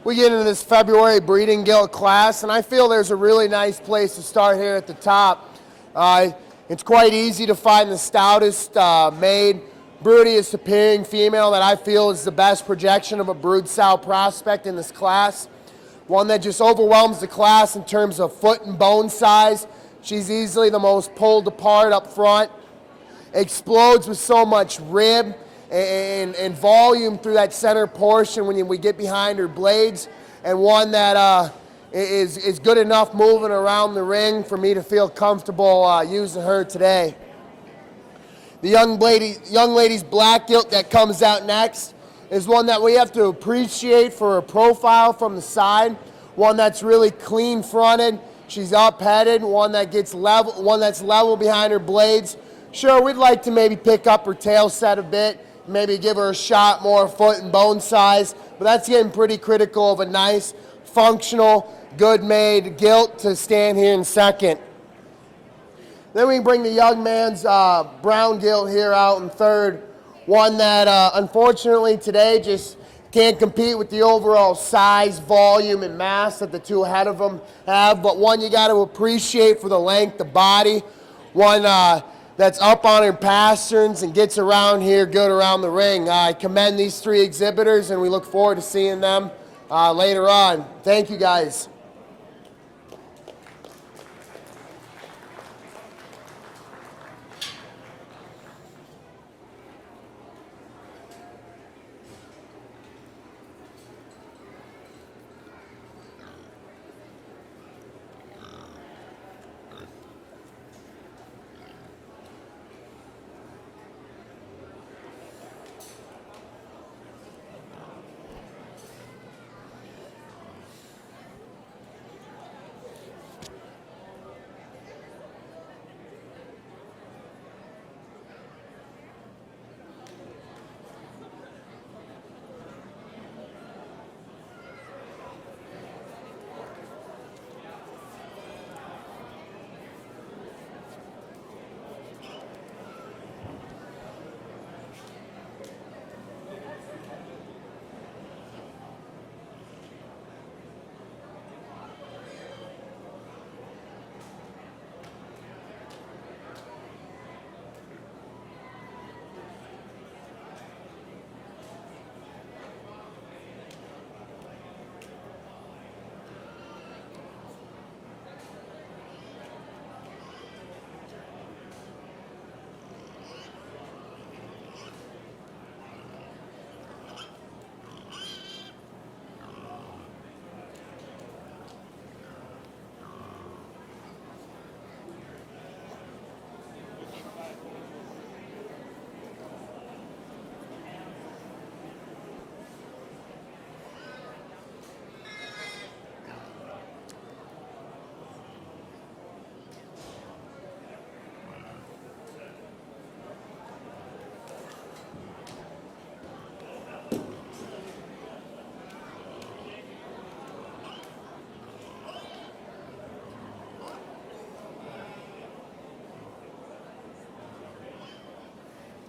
We get into this February breeding gilt class, and I feel there's a really nice place to start here at the top. It's quite easy to find the stoutest made, broodiest appearing female that I feel is the best projection of a brood sow prospect in this class. One that just overwhelms the class in terms of foot and bone size. She's easily the most pulled apart up front. Explodes with so much rib and volume through that center portion when we get behind her blades, and one that is good enough moving around the ring for me to feel comfortable using her today. The young lady's black gilt that comes out next is one that we have to appreciate for her profile from the side, one that's really clean fronted. She's up-headed, one that gets level, one that's level behind her blades. Sure, we'd like to maybe pick up her tail set a bit, maybe give her a shot more foot and bone size, but that's getting pretty critical of a nice, functional, good-made gilt to stand here in second. Then we bring the young man's brown gilt here out in third, one that unfortunately today just can't compete with the overall size, volume, and mass that the 2 ahead of them have, but one you got to appreciate for the length, the body, one that's up on her pasterns and gets around here good around the ring. I commend these 3 exhibitors, and we look forward to seeing them later on. Thank you, guys.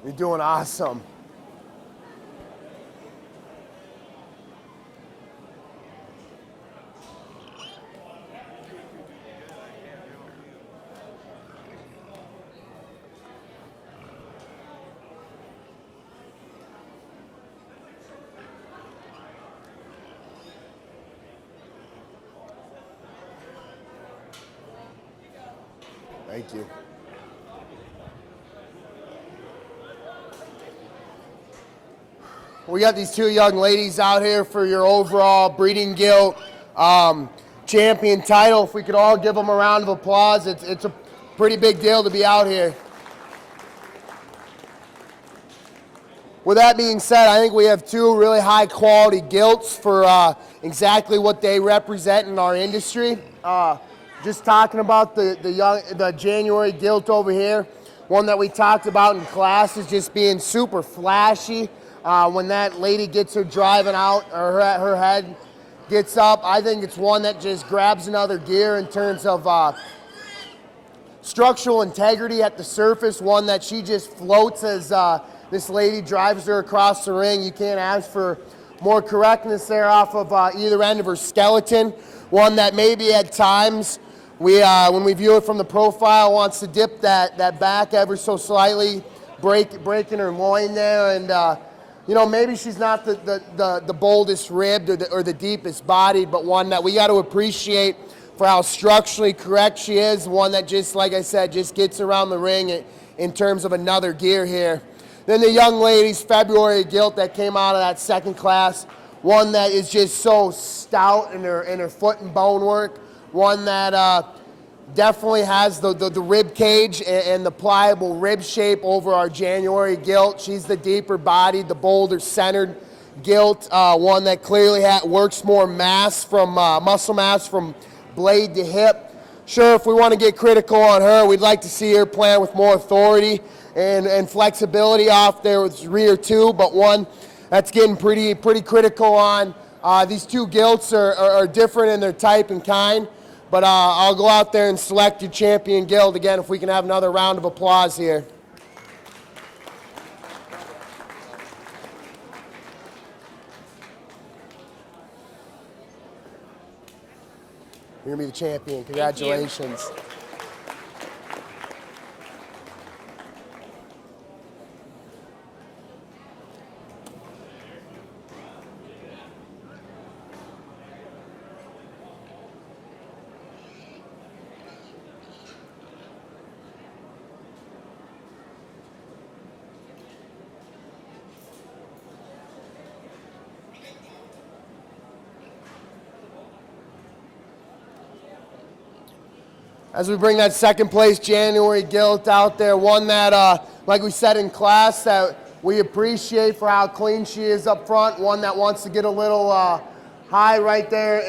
You're doing awesome. Thank you. We got these 2 young ladies out here for your overall breeding gilt champion title. If we could all give them a round of applause, it's a pretty big deal to be out here. With that being said, I think we have 2 really high quality gilts for exactly what they represent in our industry. Just talking about the January gilt over here, one that we talked about in class is just being super flashy, When that lady gets her driving out, or her head gets up, I think it's one that just grabs another gear in terms of structural integrity at the surface, one that she just floats as this lady drives her across the ring. You can't ask for more correctness there off of either end of her skeleton. One that maybe at times, when we view it from the profile, wants to dip that back ever so slightly, breaking her loin there, and maybe she's not the boldest ribbed or the deepest bodied, but one that we got to appreciate for how structurally correct she is, one that just, like I said, just gets around the ring in terms of another gear here. Then the young ladies, February Gilt, that came out of that second class, one that is just so stout in her foot and bone work, one that definitely has the rib cage and the pliable rib shape over our January Gilt. She's the deeper bodied, the bolder centered Gilt, one that clearly works more muscle mass from blade to hip. Sure, if we want to get critical on her, we'd like to see her plan with more authority and flexibility off there with rear too, but one that's getting pretty critical on. These two Gilts are different in their type and kind, but I'll go out there and select your champion Gilt again if we can have another round of applause here. You're going to be the champion. Congratulations. As we bring that second place January Gilt out there, one that, like we said in class, that we appreciate for how clean she is up front, one that wants to get a little high right there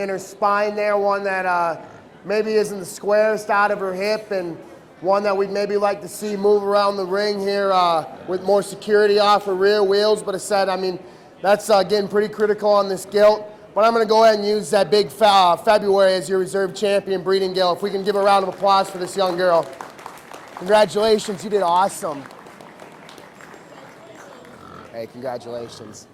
in her spine there, one that maybe isn't the squarest out of her hip, and one that we'd maybe like to see move around the ring here with more security off her rear wheels. But I said, that's getting pretty critical on this Gilt. But I'm going to go ahead and use that big February as your reserve champion breeding Gilt. If we can give a round of applause for this young girl. Congratulations, you did awesome. Hey, congratulations.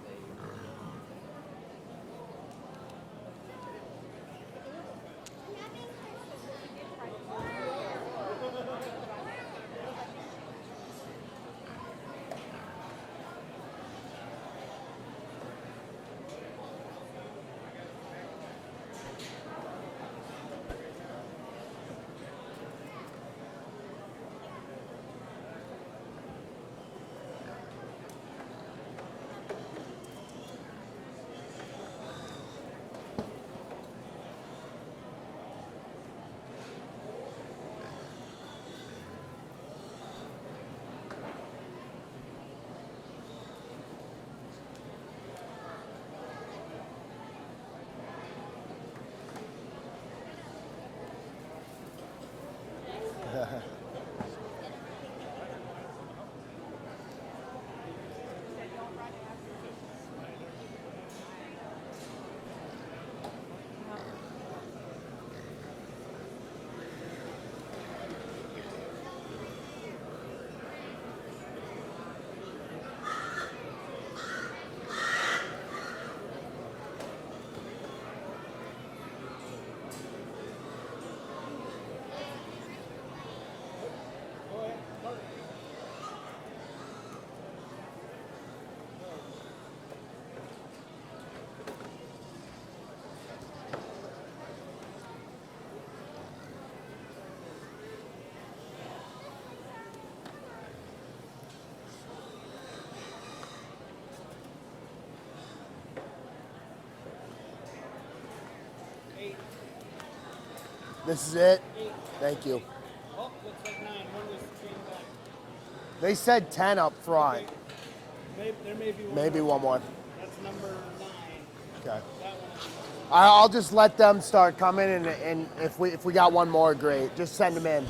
This is it? Thank you. Oh, looks like 9. When was the chain back? They said 10 up front. Okay. There may be one Maybe more. one more. That's number 9. Okay. That one. I'll just let them start coming, and if we got one more, great. Just send them in.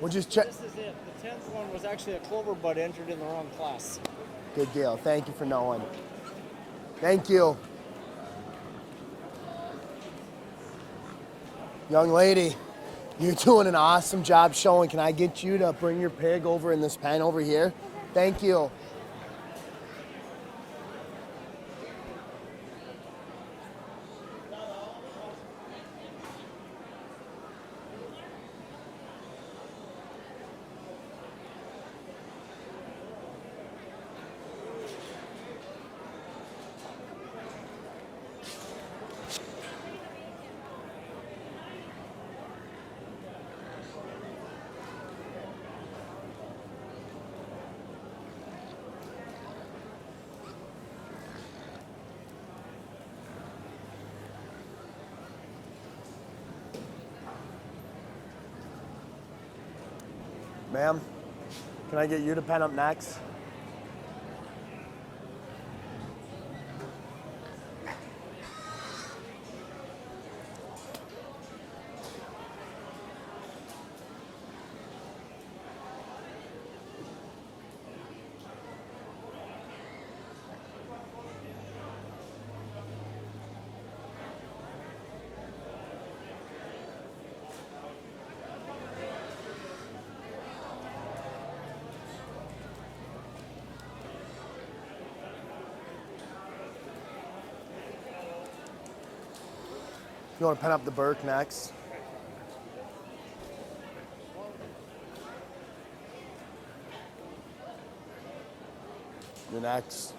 We'll just check. This is it. The 10th one was actually a clover bud entered in the wrong class. Good deal. Thank you for knowing. Thank you. Young lady, you're doing an awesome job showing. Can I get you to bring your pig over in this pen over here? Thank you. Ma'am, can I get you to pen up next? You want to pen up the Burke next? The next.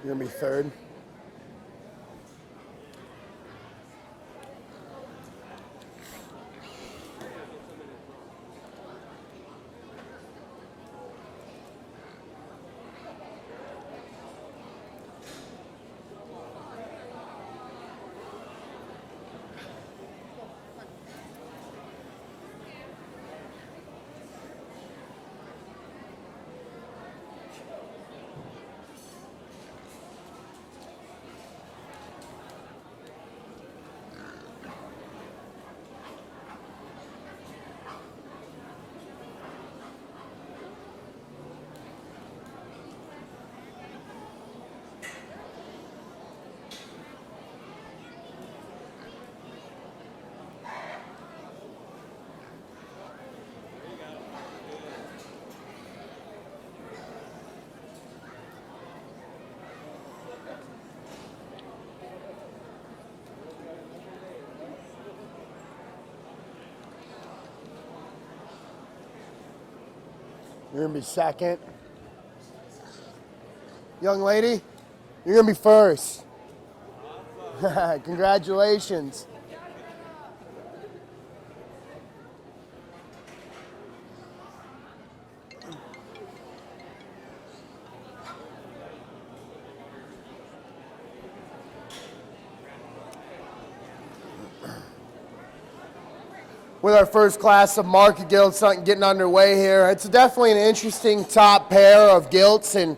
You're gonna be third. You're gonna be second. Young lady, you're gonna be first. Congratulations. With our first class of market gilts getting underway here, it's definitely an interesting top pair of gilts, and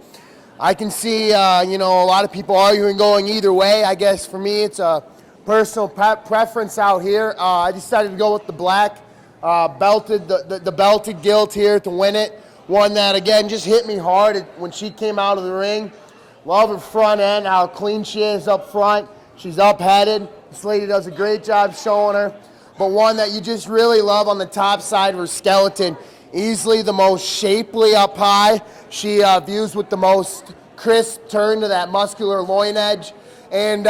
I can see a lot of people arguing going either way. I guess for me it's a personal preference out here. I decided to go with the black belted, the belted gilt here to win it. One that again just hit me hard when she came out of the ring. Love her front end, how clean she is up front. She's up-headed. This lady does a great job showing her. But one that you just really love on the top side of her skeleton. Easily the most shapely up high. She views with the most crisp turn to that muscular loin edge. And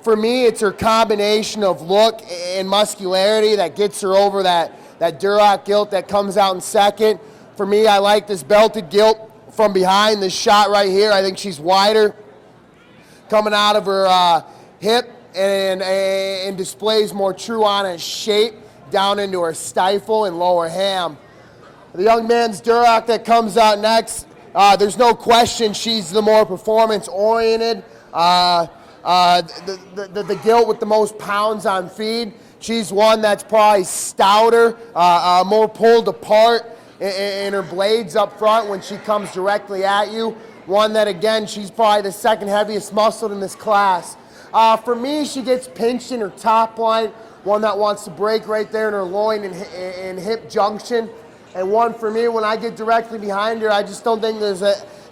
for me, it's her combination of look and muscularity that gets her over that Duroc gilt that comes out in second. For me, I like this belted gilt from behind, this shot right here. I think she's wider, coming out of her hip, and displays more true honest shape down into her stifle and lower ham. The young man's Duroc that comes out next, there's no question she's the more performance-oriented, the gilt with the most pounds on feed. She's one that's probably stouter, more pulled apart in her blades up front when she comes directly at you. One that, again, she's probably the second heaviest muscled in this class. For me, she gets pinched in her top line, one that wants to break right there in her loin and hip junction. And one for me, when I get directly behind her, I just don't think there's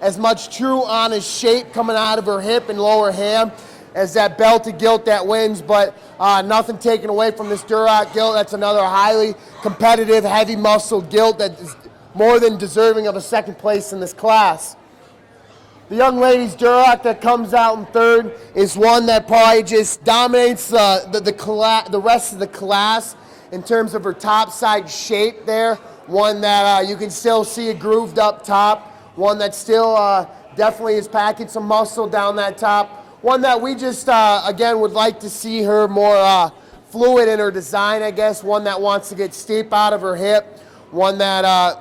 as much true honest shape coming out of her hip and lower ham as that belted gilt that wins. But nothing taken away from this Duroc gilt. That's another highly competitive, heavy muscled gilt that is more than deserving of a second place in this class. The young lady's Duroc that comes out in third is one that probably just dominates the rest of the class in terms of her top side shape there. One that you can still see it grooved up top. One that still definitely is packing some muscle down that top. One that we just, again, would like to see her more fluid in her design, I guess. One that wants to get steep out of her hip. One that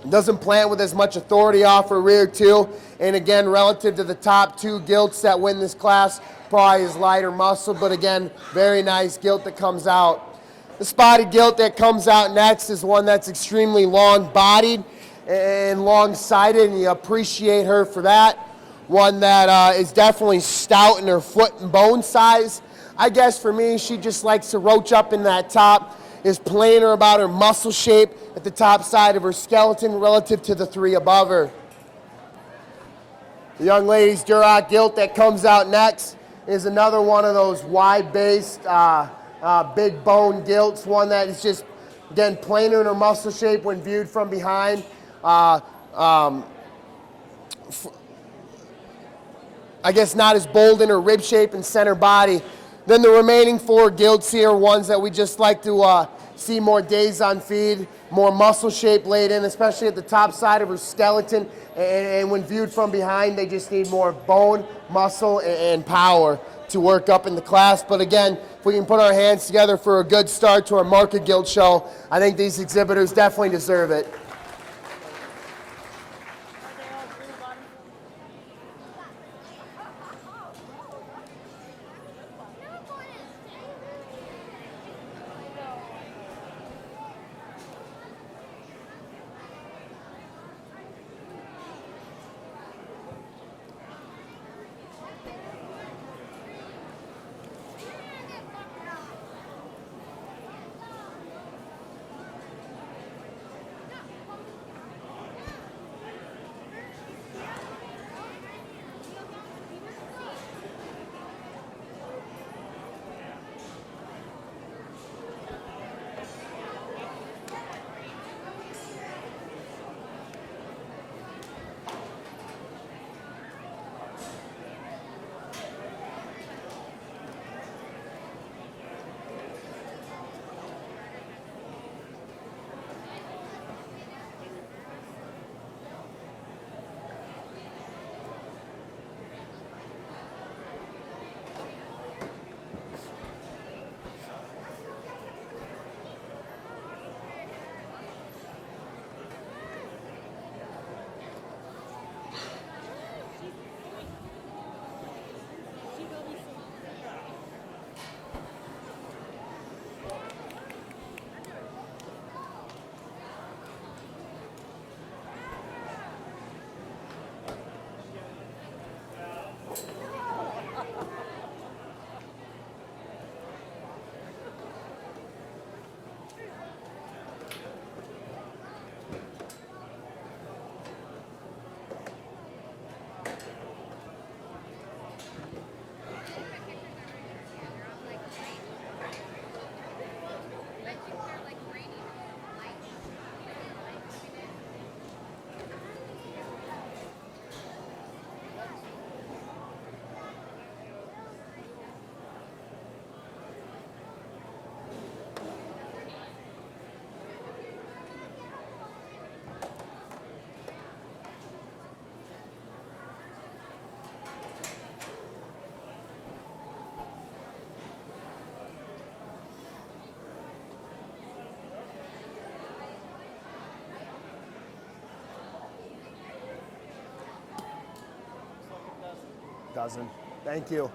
doesn't plant with as much authority off her rear too. And again, relative to the top two gilts that win this class, probably is lighter muscle, but again, very nice gilt that comes out. The spotted gilt that comes out next is one that's extremely long-bodied and long-sided, and you appreciate her for that. One that is definitely stout in her foot and bone size. I guess for me, she just likes to roach up in that top, is plainer about her muscle shape at the top side of her skeleton relative to the three above her. The young lady's Duroc gilt that comes out next is another one of those wide-based, big bone gilts, one that is just, again, plainer in her muscle shape when viewed from behind. I guess not as bold in her rib shape and center body. Then the remaining four gilts here are ones that we just like to see more days on feed, more muscle shape laid in, especially at the top side of her skeleton. And when viewed from behind, they just need more bone, muscle, and power to work up in the class. But again, if we can put our hands together for a good start to our market gilt show, I think these exhibitors definitely deserve it. Doesn't. Thank you.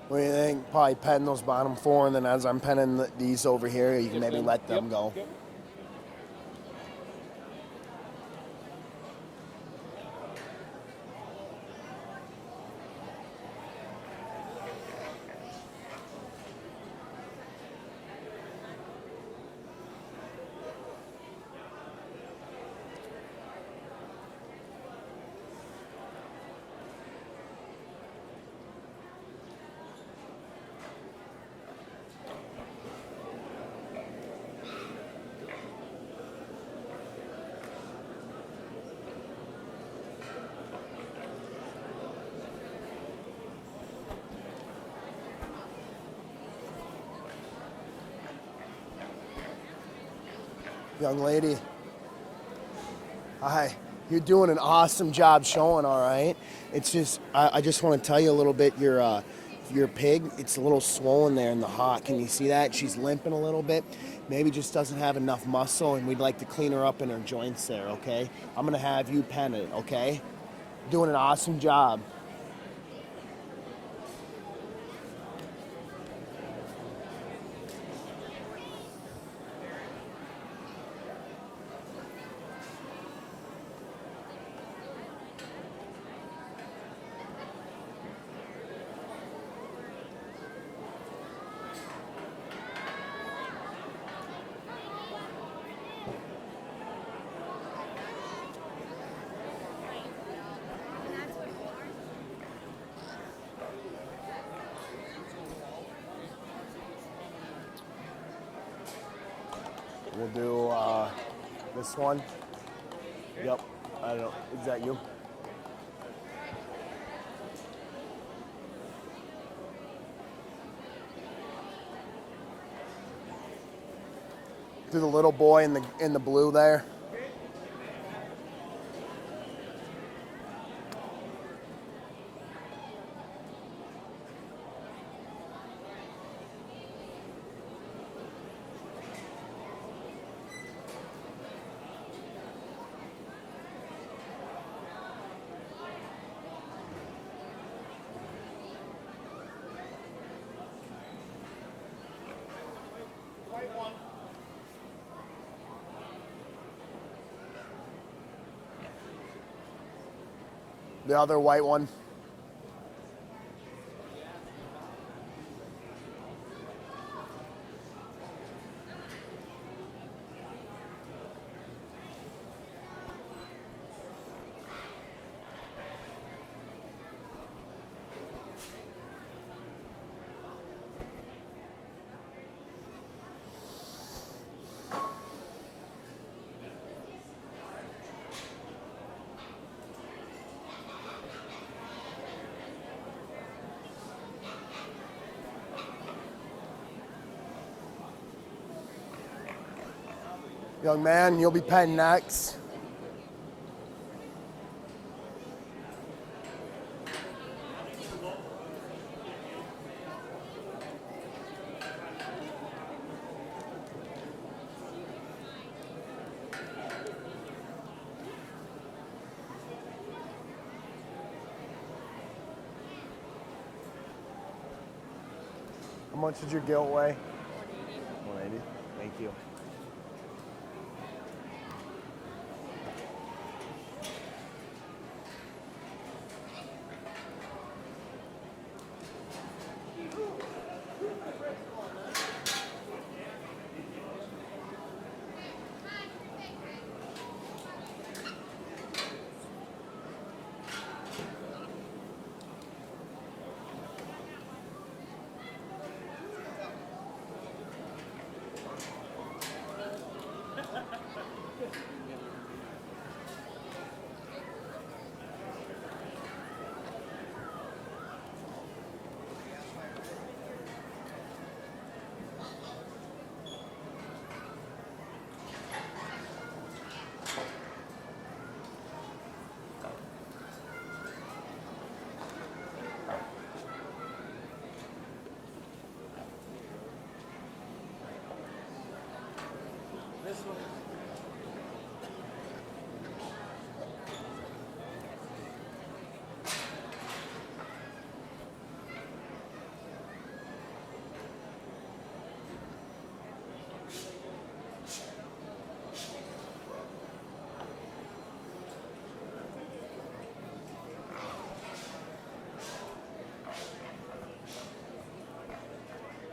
What do you think? Probably pen those bottom 4, and then as I'm penning these over here, you can maybe let them go. Yep. Young lady. Hi. You're doing an awesome job showing, all right? It's just, I just want to tell you a little bit, your pig, it's a little swollen there in the hock. Can you see that? She's limping a little bit. Maybe just doesn't have enough muscle, and we'd like to clean her up in her joints there, okay? I'm going to have you pen it, okay? Doing an awesome job. We'll do this one. Yep. I don't know. Is that you? Do the little boy in the blue there. The other white one. Young man, you'll be penning next. How much did your gilt weigh? 180. Thank you.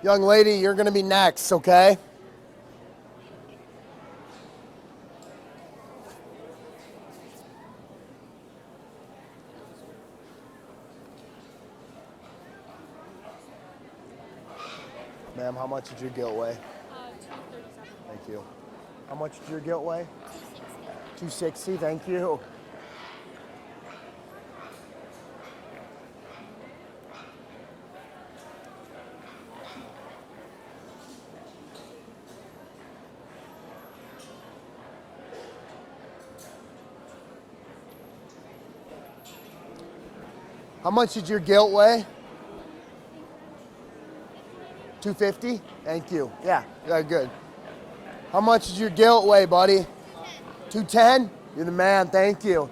Young lady, you're going to be next, okay? Ma'am, how much did your gilt weigh? 237. Thank you. How much did your gilt weigh? 260, thank you. How much did your gilt weigh? 250? Thank you. Yeah, good. How much did your gilt weigh, buddy? 210? You're the man, thank you.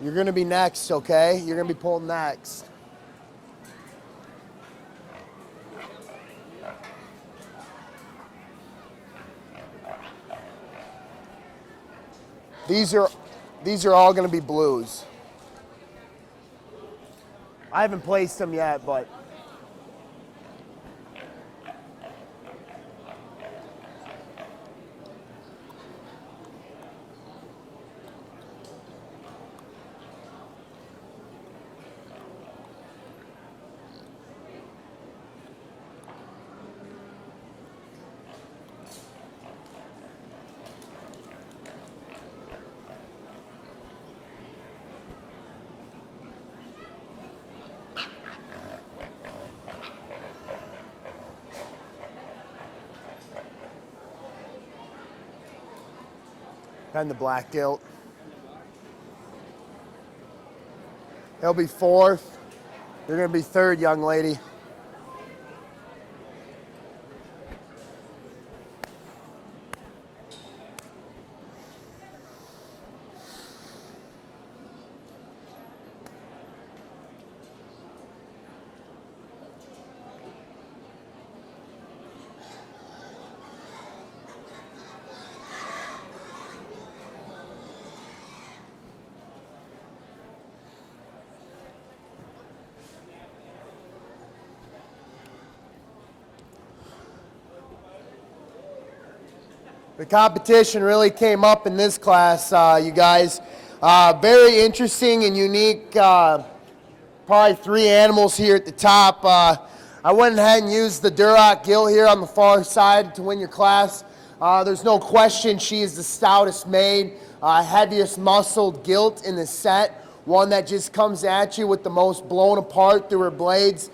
You're gonna be next, okay? You're gonna be pulled next. These are all going to be blues. I haven't placed them yet, but and the black gilt. He'll be fourth. You're going to be third, young lady. The competition really came up in this class, you guys. Very interesting and unique. Probably three animals here at the top. I went ahead and used the Duroc gilt here on the far side to win your class. There's no question she is the stoutest made, heaviest muscled gilt in the set. One that just comes at you with the most blown apart through her blades.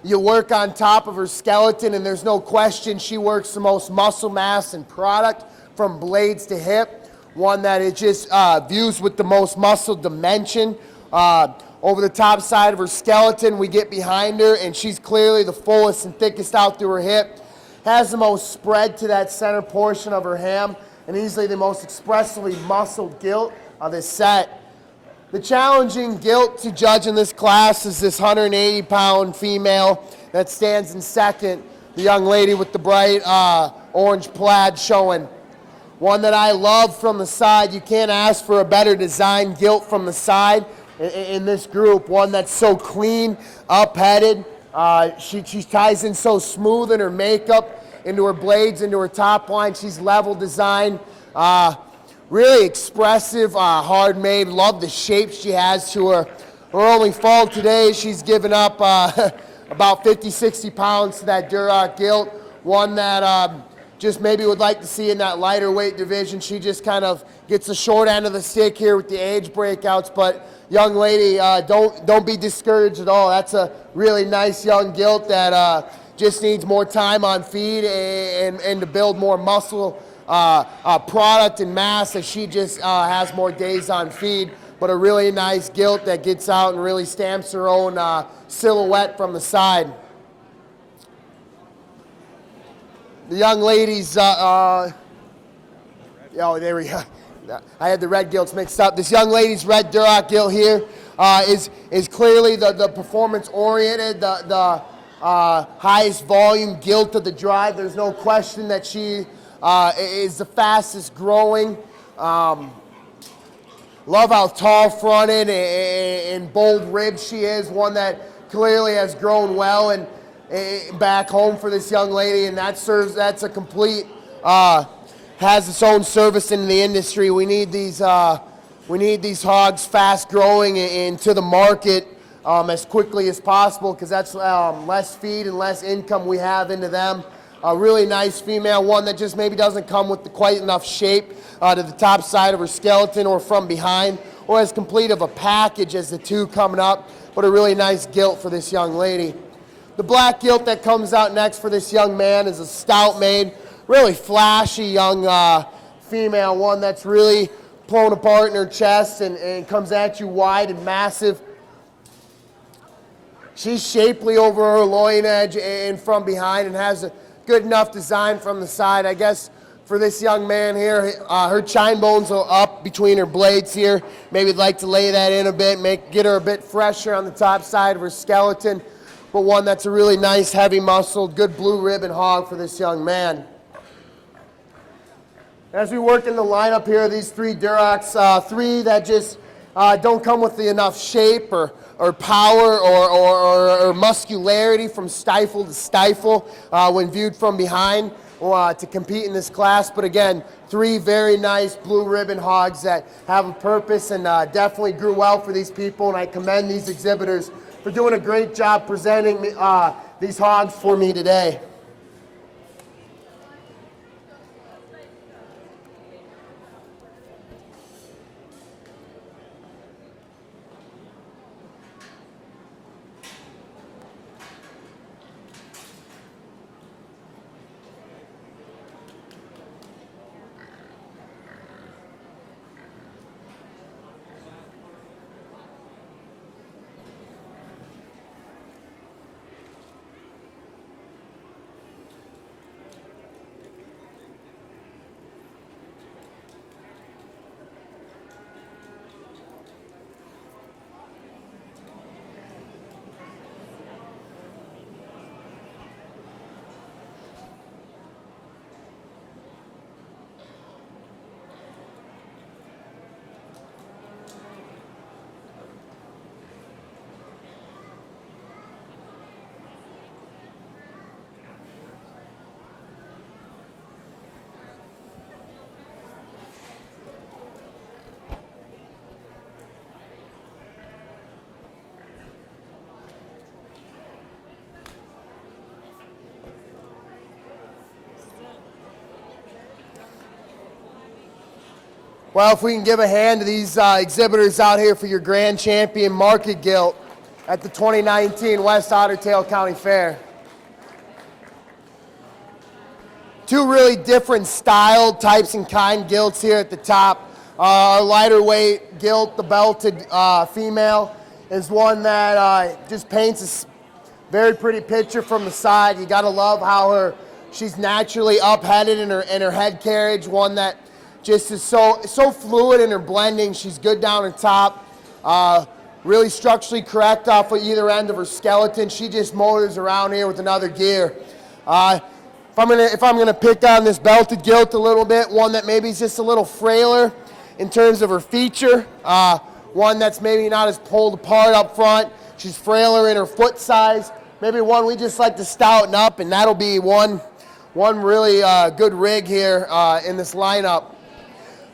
You work on top of her skeleton, and there's no question she works the most muscle mass and product from blades to hip. One that it just views with the most muscle dimension. Over the top side of her skeleton, we get behind her, and she's clearly the fullest and thickest out through her hip. Has the most spread to that center portion of her ham, and easily the most expressively muscled gilt of this set. The challenging gilt to judge in this class is this 180-pound female that stands in second, the young lady with the bright orange plaid showing. One that I love from the side. You can't ask for a better design gilt from the side in this group. One that's so clean, up-headed. She ties in so smooth in her makeup, into her blades, into her top line. She's level design. Really expressive, hard-made. Love the shape she has to her. Her only fault today, she's given up about 50, 60 pounds to that Duroc gilt. One that just maybe would like to see in that lighter weight division. She just kind of gets the short end of the stick here with the age breakouts. But young lady, don't be discouraged at all. That's a really nice young gilt that just needs more time on feed and to build more muscle. Product and mass as she just has more days on feed, but a really nice gilt that gets out and really stamps her own silhouette from the side. The young ladies, oh, there we go. I had the red gilts mixed up. This young lady's red Duroc gilt here is clearly the performance oriented, the highest volume gilt of the drive. There's no question that she is the fastest growing. Love how tall fronted and bold ribbed she is, one that clearly has grown well and back home for this young lady, and that's a complete, has its own service in the industry. We need these hogs fast growing into the market as quickly as possible, because that's less feed and less income we have into them. A really nice female, one that just maybe doesn't come with quite enough shape to the top side of her skeleton or from behind, or as complete of a package as the two coming up, but a really nice gilt for this young lady. The black gilt that comes out next for this young man is a stout maid, really flashy young female, one that's really blown apart in her chest and comes at you wide and massive. She's shapely over her loin edge and from behind, and has a good enough design from the side. I guess for this young man here, her chine bones are up between her blades here. Maybe like to lay that in a bit, get her a bit fresher on the top side of her skeleton, but one that's a really nice, heavy muscled, good blue ribbon hog for this young man. As we work in the lineup here, these three Durocs, three that just don't come with enough shape or power or muscularity from stifle to stifle when viewed from behind to compete in this class. But again, three very nice blue ribbon hogs that have a purpose and definitely grew well for these people. And I commend these exhibitors for doing a great job presenting these hogs for me today. Well, if we can give a hand to these exhibitors out here for your grand champion market gilt at the 2019 West Otter Tail County Fair. Two really different style types and kind gilts here at the top. Our lighter weight gilt, the belted female, is one that just paints a very pretty picture from the side. You gotta love how she's naturally up-headed in her head carriage, one that just is so fluid in her blending. She's good down her top, really structurally correct off of either end of her skeleton. She just motors around here with another gear. If I'm gonna pick on this belted gilt a little bit, one that maybe is just a little frailer in terms of her feature, one that's maybe not as pulled apart up front. She's frailer in her foot size. Maybe one we just like to stouten up, and that'll be one really good rig here in this lineup.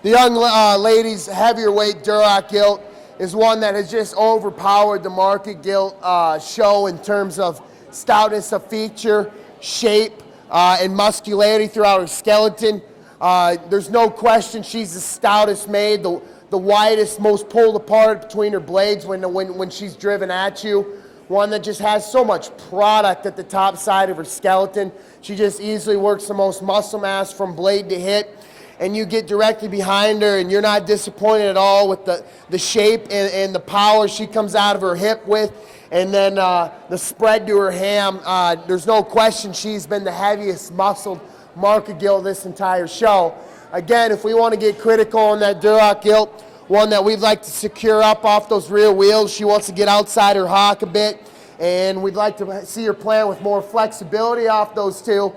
The young lady's heavier weight Duroc gilt is one that has just overpowered the market gilt show in terms of stoutness of feature, shape, and muscularity throughout her skeleton. There's no question she's the stoutest made, the widest, most pulled apart between her blades when she's driven at you. One that just has so much product at the top side of her skeleton. She just easily works the most muscle mass from blade to hip, and you get directly behind her and you're not disappointed at all with the shape and the power she comes out of her hip with, and then the spread to her ham. There's no question she's been the heaviest muscled market gilt this entire show. Again, if we want to get critical on that Duroc gilt, one that we'd like to secure up off those rear wheels. She wants to get outside her hock a bit And we'd like to see her plant with more flexibility off those two.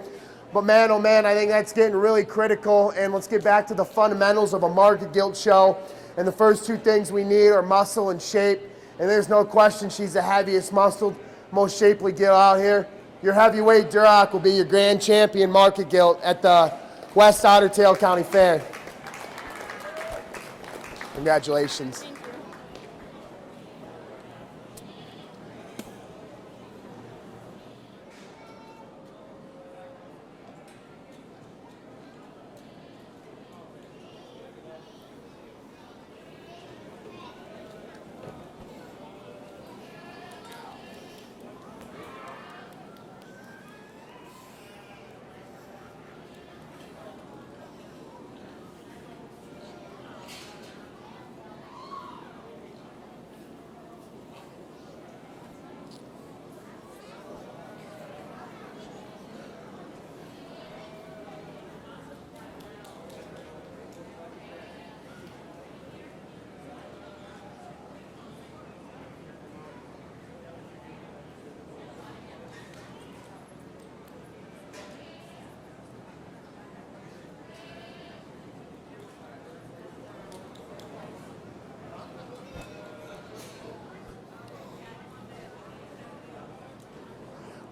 But man, oh man, I think that's getting really critical. And let's get back to the fundamentals of a market gilt show. And the first two things we need are muscle and shape. And there's no question she's the heaviest muscled, most shapely gilt out here. Your heavyweight Duroc will be your grand champion market gilt at the West Otter Tail County Fair. Congratulations.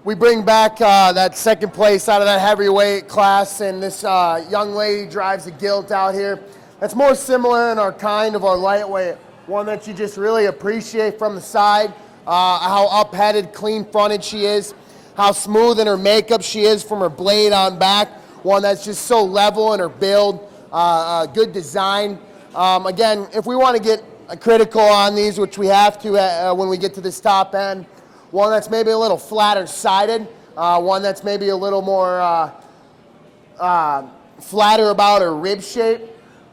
We bring back that second place out of that heavyweight class, and this young lady drives a gilt out here that's more similar in our kind of our lightweight, one that you just really appreciate from the side, how up-headed, clean-fronted she is, how smooth in her makeup she is from her blade on back, one that's just so level in her build, good design. Again, if we want to get critical on these, which we have to when we get to this top end, one that's maybe a little flatter sided, one that's maybe a little more flatter about her rib shape.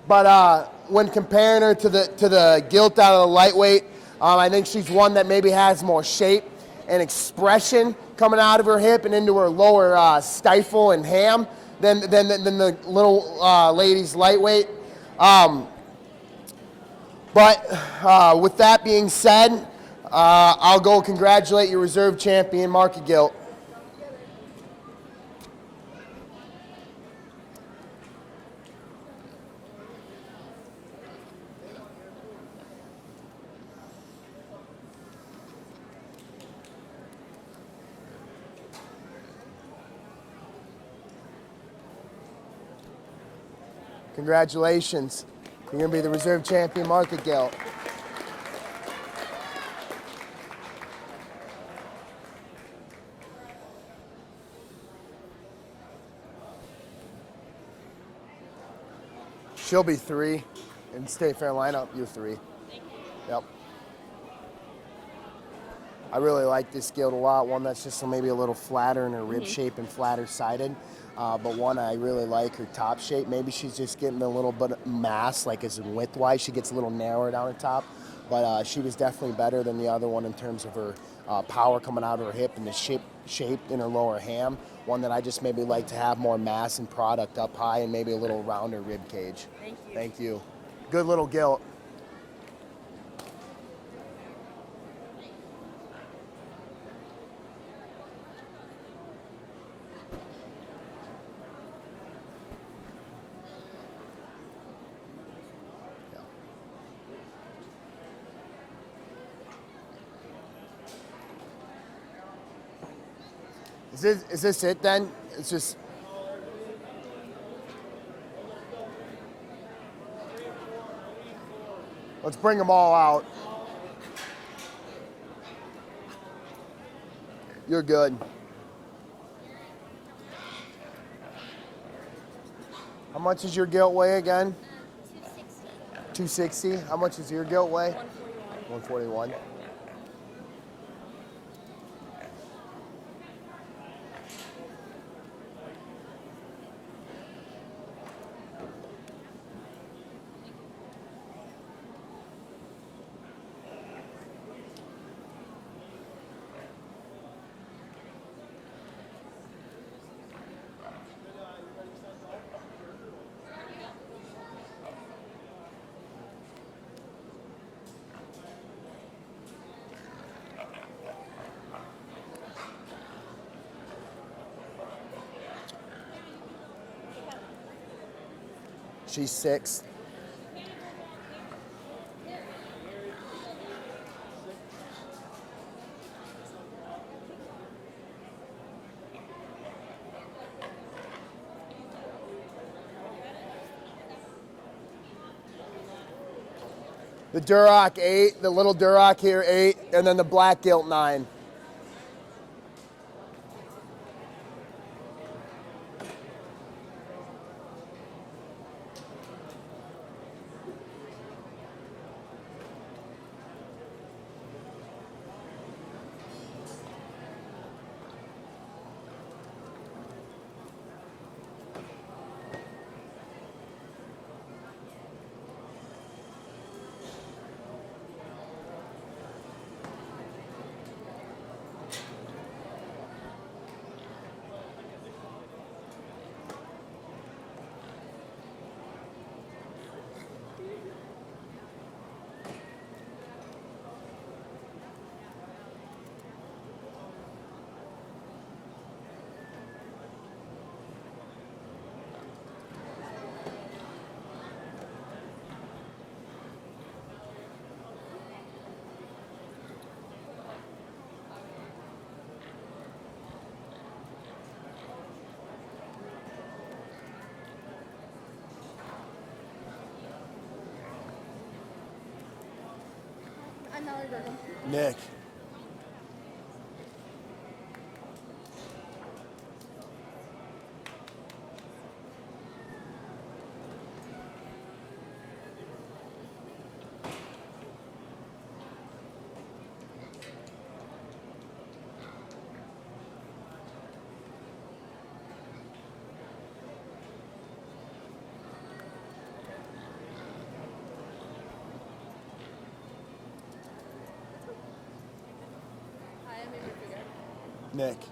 But when comparing her to the gilt out of the lightweight, I think she's one that maybe has more shape and expression coming out of her hip and into her lower stifle and ham than the little lady's lightweight. But with that being said, I'll go congratulate your reserve champion, market gilt. Congratulations. You're going to be the reserve champion, market gilt. She'll be 3 in State Fair lineup. You're 3. Yep. I really like this gilt a lot. One that's just maybe a little flatter in her rib shape and flatter sided. But one I really like her top shape. Maybe she's just getting a little bit of mass, like as in width wise. She gets a little narrower down her top. But she was definitely better than the other one in terms of her power coming out of her hip and the shape in her lower ham. One that I just maybe like to have more mass and product up high and maybe a little rounder rib cage. Thank you. Thank you. Good little gilt. Is this it then? It's just. Let's bring them all out. You're good. How much does your gilt weigh again? 260. 260. How much does your gilt weigh? 141. 141. She's 6. The Duroc 8, the little Duroc here 8, and then the black gilt 9. Another girl. Nick. I am in your figure. Nick.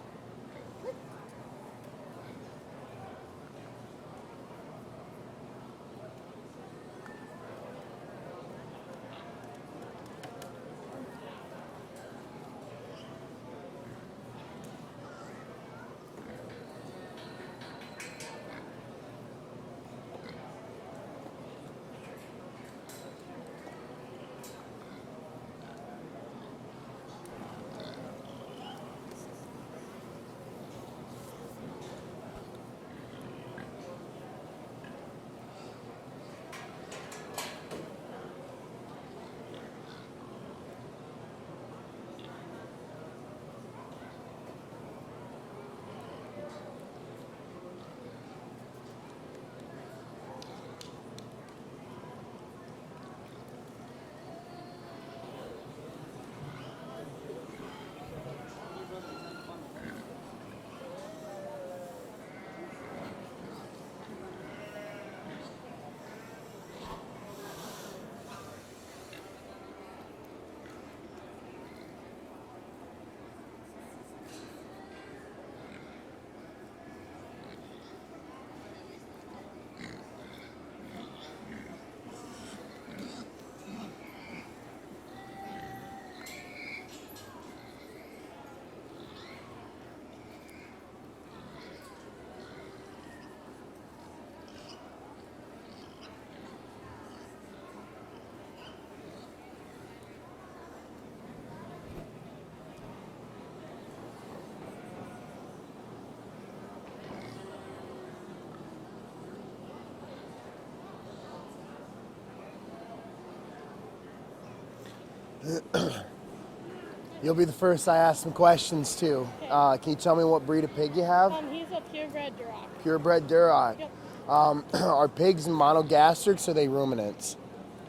You'll be the first I ask some questions too. Can you tell me what breed of pig you have? He's a purebred Duroc. Purebred Duroc. Yep. Are pigs monogastrics or are they ruminants?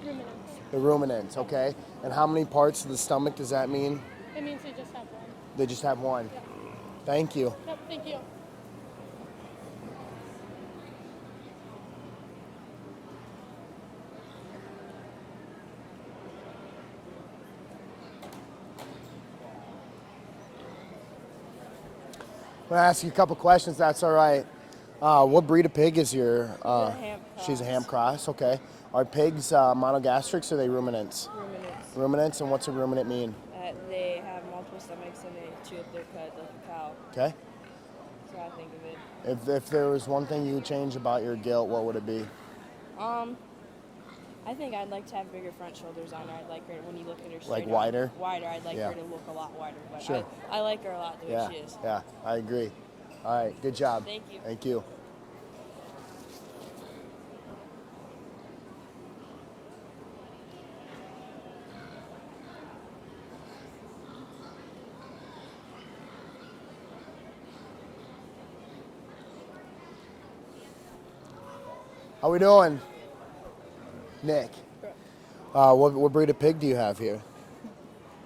Ruminants. They're ruminants, okay. And how many parts of the stomach does that mean? It means they just have one. They just have one. Yep. Thank you. Yep, thank you. I'm gonna ask you a couple questions, that's all right. What breed of pig is your? Ham She's a cross. ham cross, okay. Are pigs monogastrics or are they ruminants? Ruminants. Ruminants, and what's a ruminant mean? They have multiple stomachs and they chew up their cud like a cow. Okay. That's how I think of it. If there was one thing you would change about your gilt, what would it be? I think I'd like to have bigger front shoulders on her. I'd like her when you look at her straight Like on, wider? Wider. I'd like Yeah. her to look a lot wider. But Sure. I like her a lot the way Yeah, she is. yeah, I agree. All right, good job. Thank you. Thank you. How we doing? Nick. What breed of pig do you have here?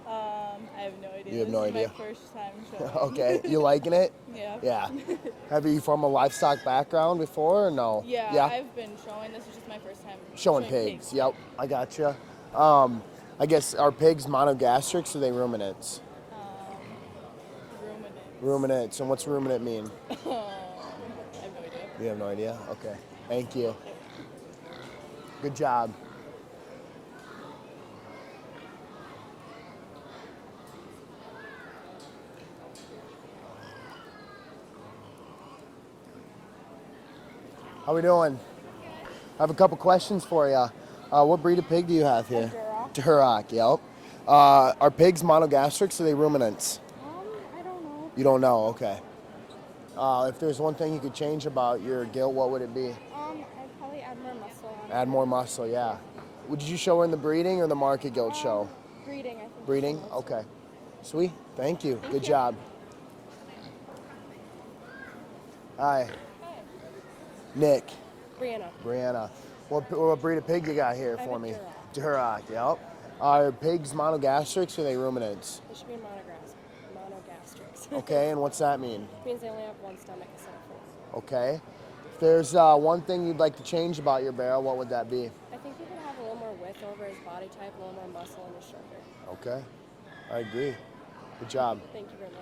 I have no idea. You have no This is idea? my first time showing. Okay, you liking it? Yeah. Yeah. Have you from a livestock background before or no? Yeah, I've been showing. This is just my first time Showing pigs. Yep, I gotcha. I guess are pigs monogastrics or are they ruminants? Ruminant. Ruminants. And what's ruminant mean? I have no idea. You have no idea? Okay. Thank you. Good job. How we doing? I have a couple questions for you. What breed of pig do you have here? Duroc, yep. Are pigs monogastrics or are they ruminants? I don't know. You don't know, okay. If there's one thing you could change about your gilt, what would it be? I'd probably add more muscle on. Add more muscle, yeah. Did you show her in the breeding or the market gilt show? Breeding, I think. Breeding? Okay. Sweet. Thank you. Good job. Hi. Nick. Brianna. What breed of pig you got here for me? Duroc, yep. Are pigs monogastrics or are they ruminants? They should be monogastrics. Okay, and what's that mean? It means they only have one stomach instead of 4. Okay. If there's one thing you'd like to change about your barrel, what would that be? I think he could have a little more width over his body type, a little more muscle, and his shoulder. Okay. I agree. Good job. Thank you very much.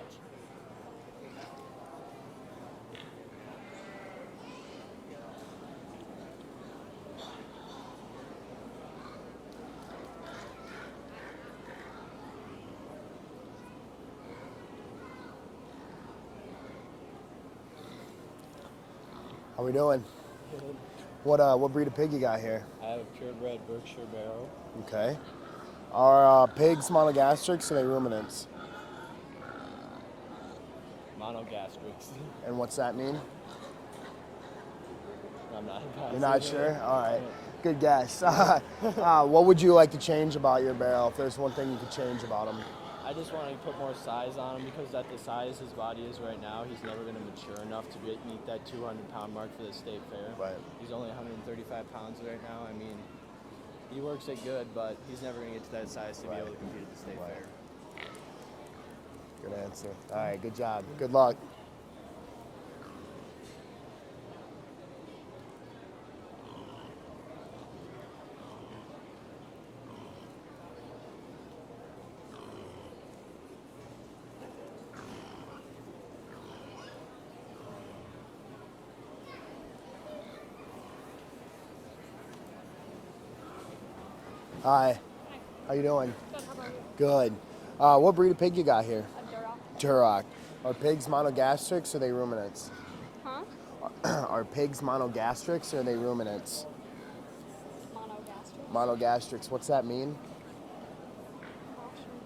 How we doing? What breed of pig you got here? I have a purebred Berkshire Barrow. Okay. Are pigs monogastrics or are they ruminants? Monogastrics. And what's that mean? I'm not. You're not sure? All right. Good guess. What would you like to change about your barrel if there's one thing you could change about them? I just want to put more size on him because at the size his body is right now, he's never going to mature enough to meet that 200-pound mark for the state fair. Right. He's only 135 pounds right now. I mean, he works it good, but he's never going to get to that size to be able to compete at the state fair. Good answer. All right, good job. Good luck. Hi. How you doing? Good, how about you? Good. What breed of pig you got here? Duroc. Are pigs monogastrics or are they ruminants? Huh? Are pigs monogastrics or are they ruminants? Monogastric. Monogastrics. What's that mean?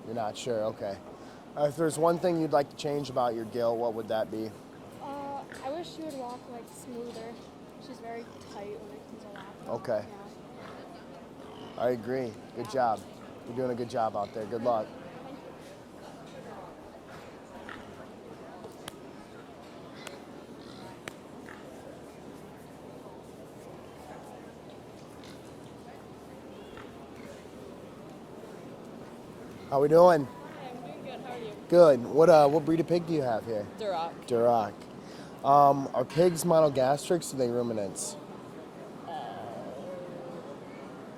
You're not sure. Okay. If there's one thing you'd like to change about your gilt, what would that be? I wish she would walk like smoother. She's very tight when it comes to walking. Okay. Yeah. I agree. Good job. You're doing a good job out there. Good luck. How we doing? Hey, I'm doing good. How are you? Good. What breed of pig do you have here? Duroc. Duroc. Are pigs monogastrics or are they ruminants?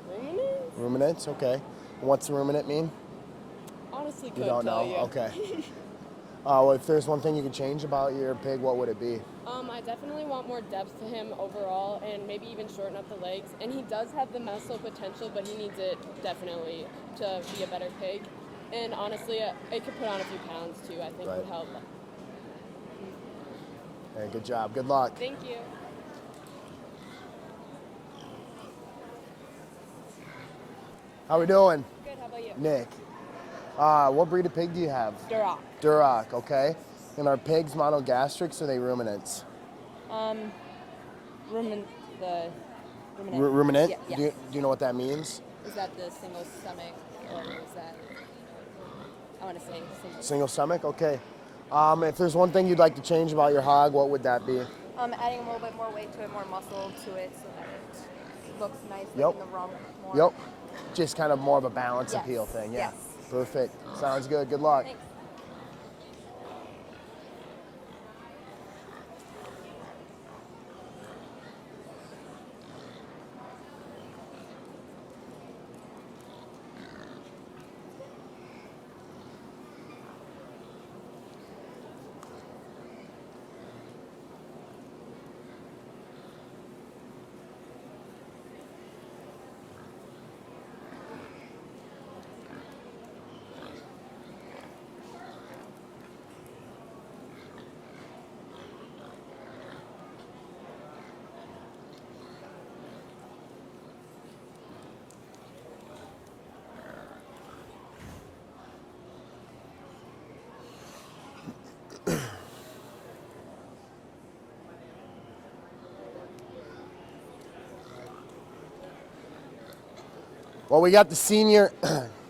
Ruminants? Ruminants, okay. And what's a ruminant mean? Honestly, You couldn't don't tell know? you. Okay. Well, if there's one thing you could change about your pig, what would it be? I definitely want more depth to him overall and maybe even shorten up the legs. And he does have the muscle potential, but he needs it definitely to be a better pig. And honestly, it could put on a few pounds too, I think would help. Hey, good job. Good luck. Thank you. How we doing? Good, how about you? Nick. What breed of pig do you have? Duroc. Duroc, okay. And are pigs monogastrics or are they ruminants? Ruminant. Ruminant? Yeah, yes. Do you know what that means? Is that the single stomach, or is that, I want to say Single stomach? Okay. If there's one thing you'd like to change about your hog, what would that be? Adding a little bit more weight to it, more muscle to it, so that it looks nice, Yep. making the rump more. Yep. Just kind of more of a balance Yes. appeal thing, yeah. Yes. Perfect. Sounds good. Good luck. Thanks. Well, we got the senior,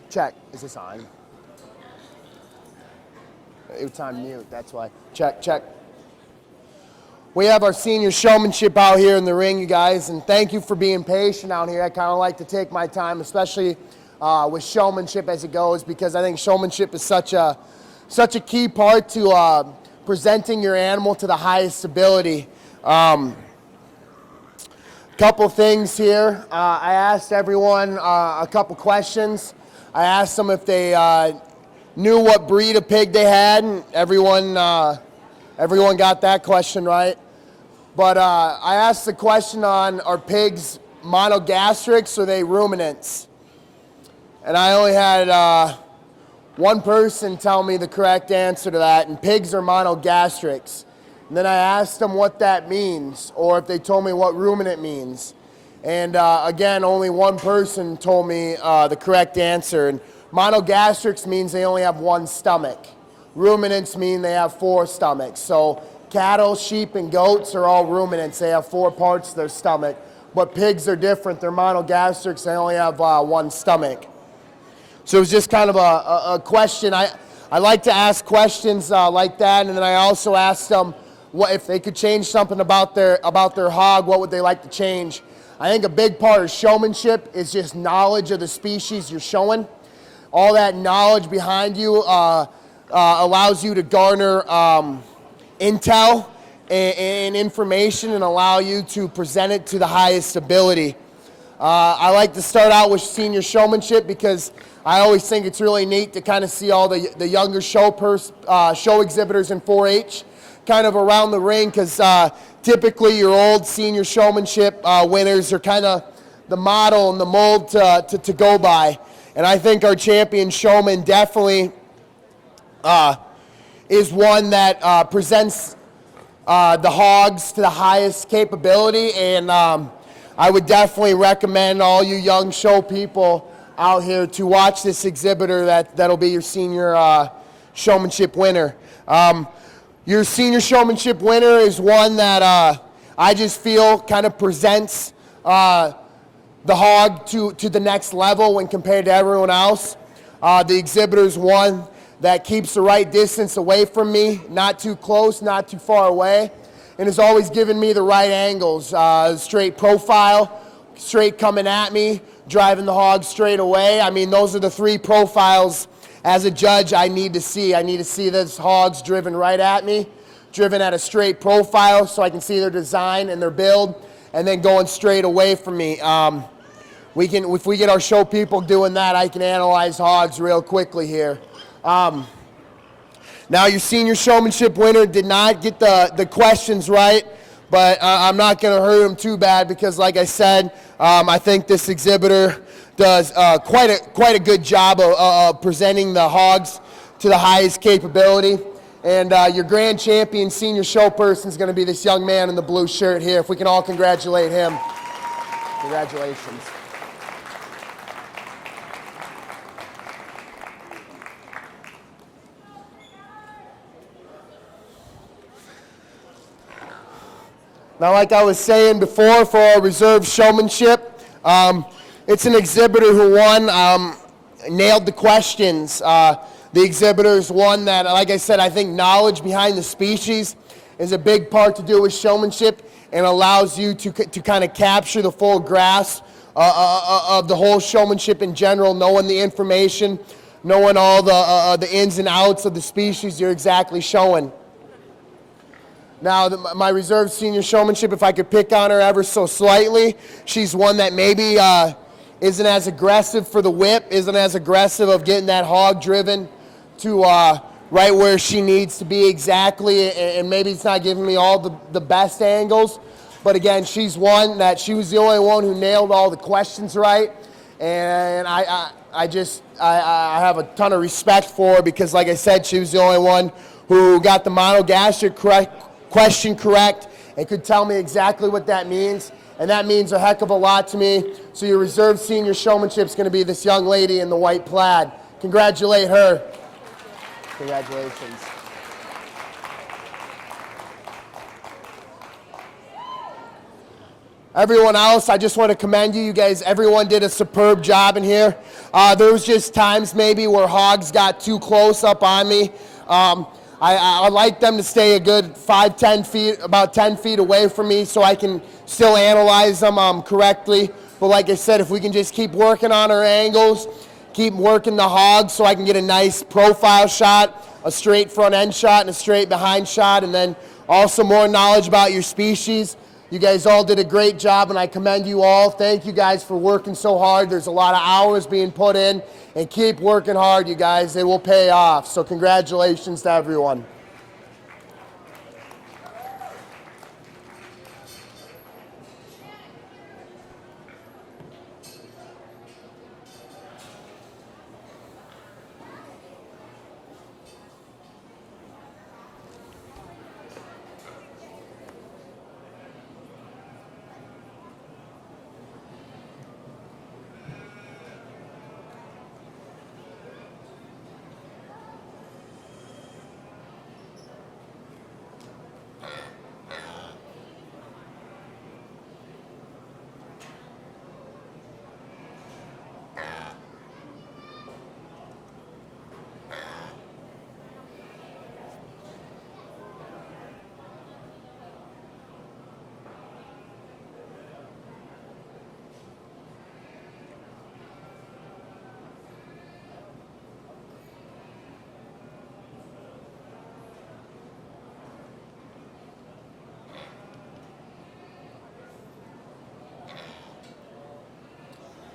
check, is this on? It's on mute, that's why. Check, check. We have our senior showmanship out here in the ring, you guys, and thank you for being patient out here. I kind of like to take my time, especially with showmanship as it goes, because I think showmanship is such a key part to presenting your animal to the highest ability. Couple things here. I asked everyone a couple questions. I asked them if they knew what breed of pig they had, and everyone got that question right. But I asked the question on, are pigs monogastrics or are they ruminants? And I only had one person tell me the correct answer to that, and pigs are monogastrics. And then I asked them what that means, or if they told me what ruminant means. And again, only one person told me the correct answer. And monogastrics means they only have one stomach. Ruminants mean they have 4 stomachs. So cattle, sheep, and goats are all ruminants. They have 4 parts of their stomach. But pigs are different. They're monogastrics. They only have one stomach. So it was just kind of a question. I like to ask questions like that, and then I also asked them, what if they could change something about their hog, what would they like to change? I think a big part of showmanship is just knowledge of the species you're showing. All that knowledge behind you allows you to garner intel and information and allow you to present it to the highest ability. I like to start out with senior showmanship because I always think it's really neat to kind of see all the younger show exhibitors in 4-H kind of around the ring, because typically your old senior showmanship winners are kind of the model and the mold to go by. And I think our champion showman definitely is one that presents the hogs to the highest capability. And I would definitely recommend all you young show people out here to watch this exhibitor that'll be your senior showmanship winner. Your senior showmanship winner is one that I just feel kind of presents the hog to the next level when compared to everyone else. The exhibitor is one that keeps the right distance away from me, not too close, not too far away, and has always given me the right angles. Straight profile, straight coming at me, driving the hog straight away. I mean, those are the 3 profiles as a judge I need to see. I need to see this hog's driven right at me, driven at a straight profile so I can see their design and their build, and then going straight away from me. If we get our show people doing that, I can analyze hogs real quickly here. Now your senior showmanship winner did not get the questions right, but I'm not going to hurt him too bad because, like I said, I think this exhibitor does quite a good job of presenting the hogs to the highest capability. And your grand champion senior show person is going to be this young man in the blue shirt here. If we can all congratulate him. Congratulations. Now, like I was saying before, for our reserve showmanship, it's an exhibitor who won, nailed the questions. The exhibitors won that, like I said, I think knowledge behind the species is a big part to do with showmanship and allows you to kind of capture the full grasp of the whole showmanship in general, knowing the information, knowing all the ins and outs of the species you're exactly showing. Now, my reserve senior showmanship, if I could pick on her ever so slightly, she's one that maybe isn't as aggressive for the whip, isn't as aggressive of getting that hog driven to right where she needs to be exactly, and maybe it's not giving me all the best angles, but again, she's one that she was the only one who nailed all the questions right, and I have a ton of respect for her because, like I said, she was the only one who got the monogastric question correct and could tell me exactly what that means, and that means a heck of a lot to me. So your reserve senior showmanship is going to be this young lady in the white plaid. Congratulate her. Congratulations. Everyone else, I just want to commend you. You guys, everyone did a superb job in here. There was just times maybe where hogs got too close up on me. I like them to stay a good 10 feet, about 10 feet away from me so I can still analyze them correctly. But like I said, if we can just keep working on our angles, keep working the hogs so I can get a nice profile shot, a straight front end shot and a straight behind shot, and then also more knowledge about your species. You guys all did a great job, and I commend you all. Thank you guys for working so hard. There's a lot of hours being put in, and keep working hard, you guys. It will pay off. So congratulations to everyone.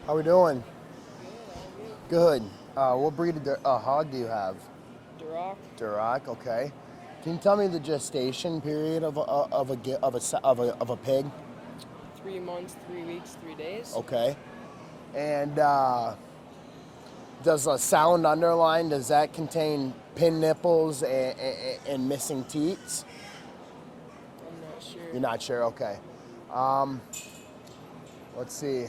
How we doing? Good. What breed of hog do you have? Duroc. Duroc. Okay. Can you tell me the gestation period of a pig? 3 months, 3 weeks, 3 days. Okay. And does a sound underline, does that contain pin nipples and missing teats? I'm not sure. You're not sure? Okay. Let's see.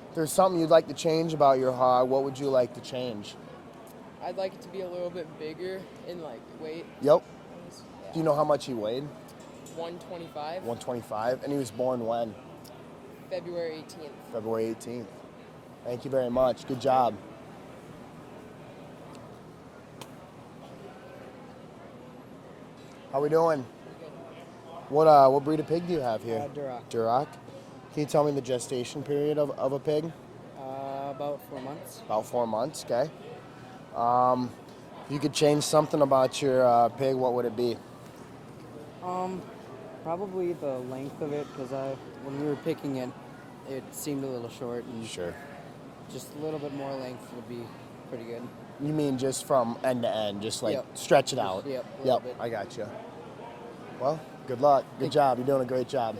If there's something you'd like to change about your hog, what would you like to change? I'd like it to be a little bit bigger in like weight. Yep. Yeah. Do you know how much he weighed? 125. 125. And he was born when? February 18th. February 18th. Thank you very much. Good job. How we doing? What breed of pig do you have here? Duroc. Duroc. Can you tell me the gestation period of a pig? About 4 months. About 4 months, okay. If you could change something about your pig, what would it be? Probably the length of it, because when we were picking it, it seemed a little short. And sure. Just a little bit more length would be pretty good. You mean just from end to end, just like Yep. stretch it out? Yep. Yep. I got you. Well, good luck. Good job. You're doing a great job.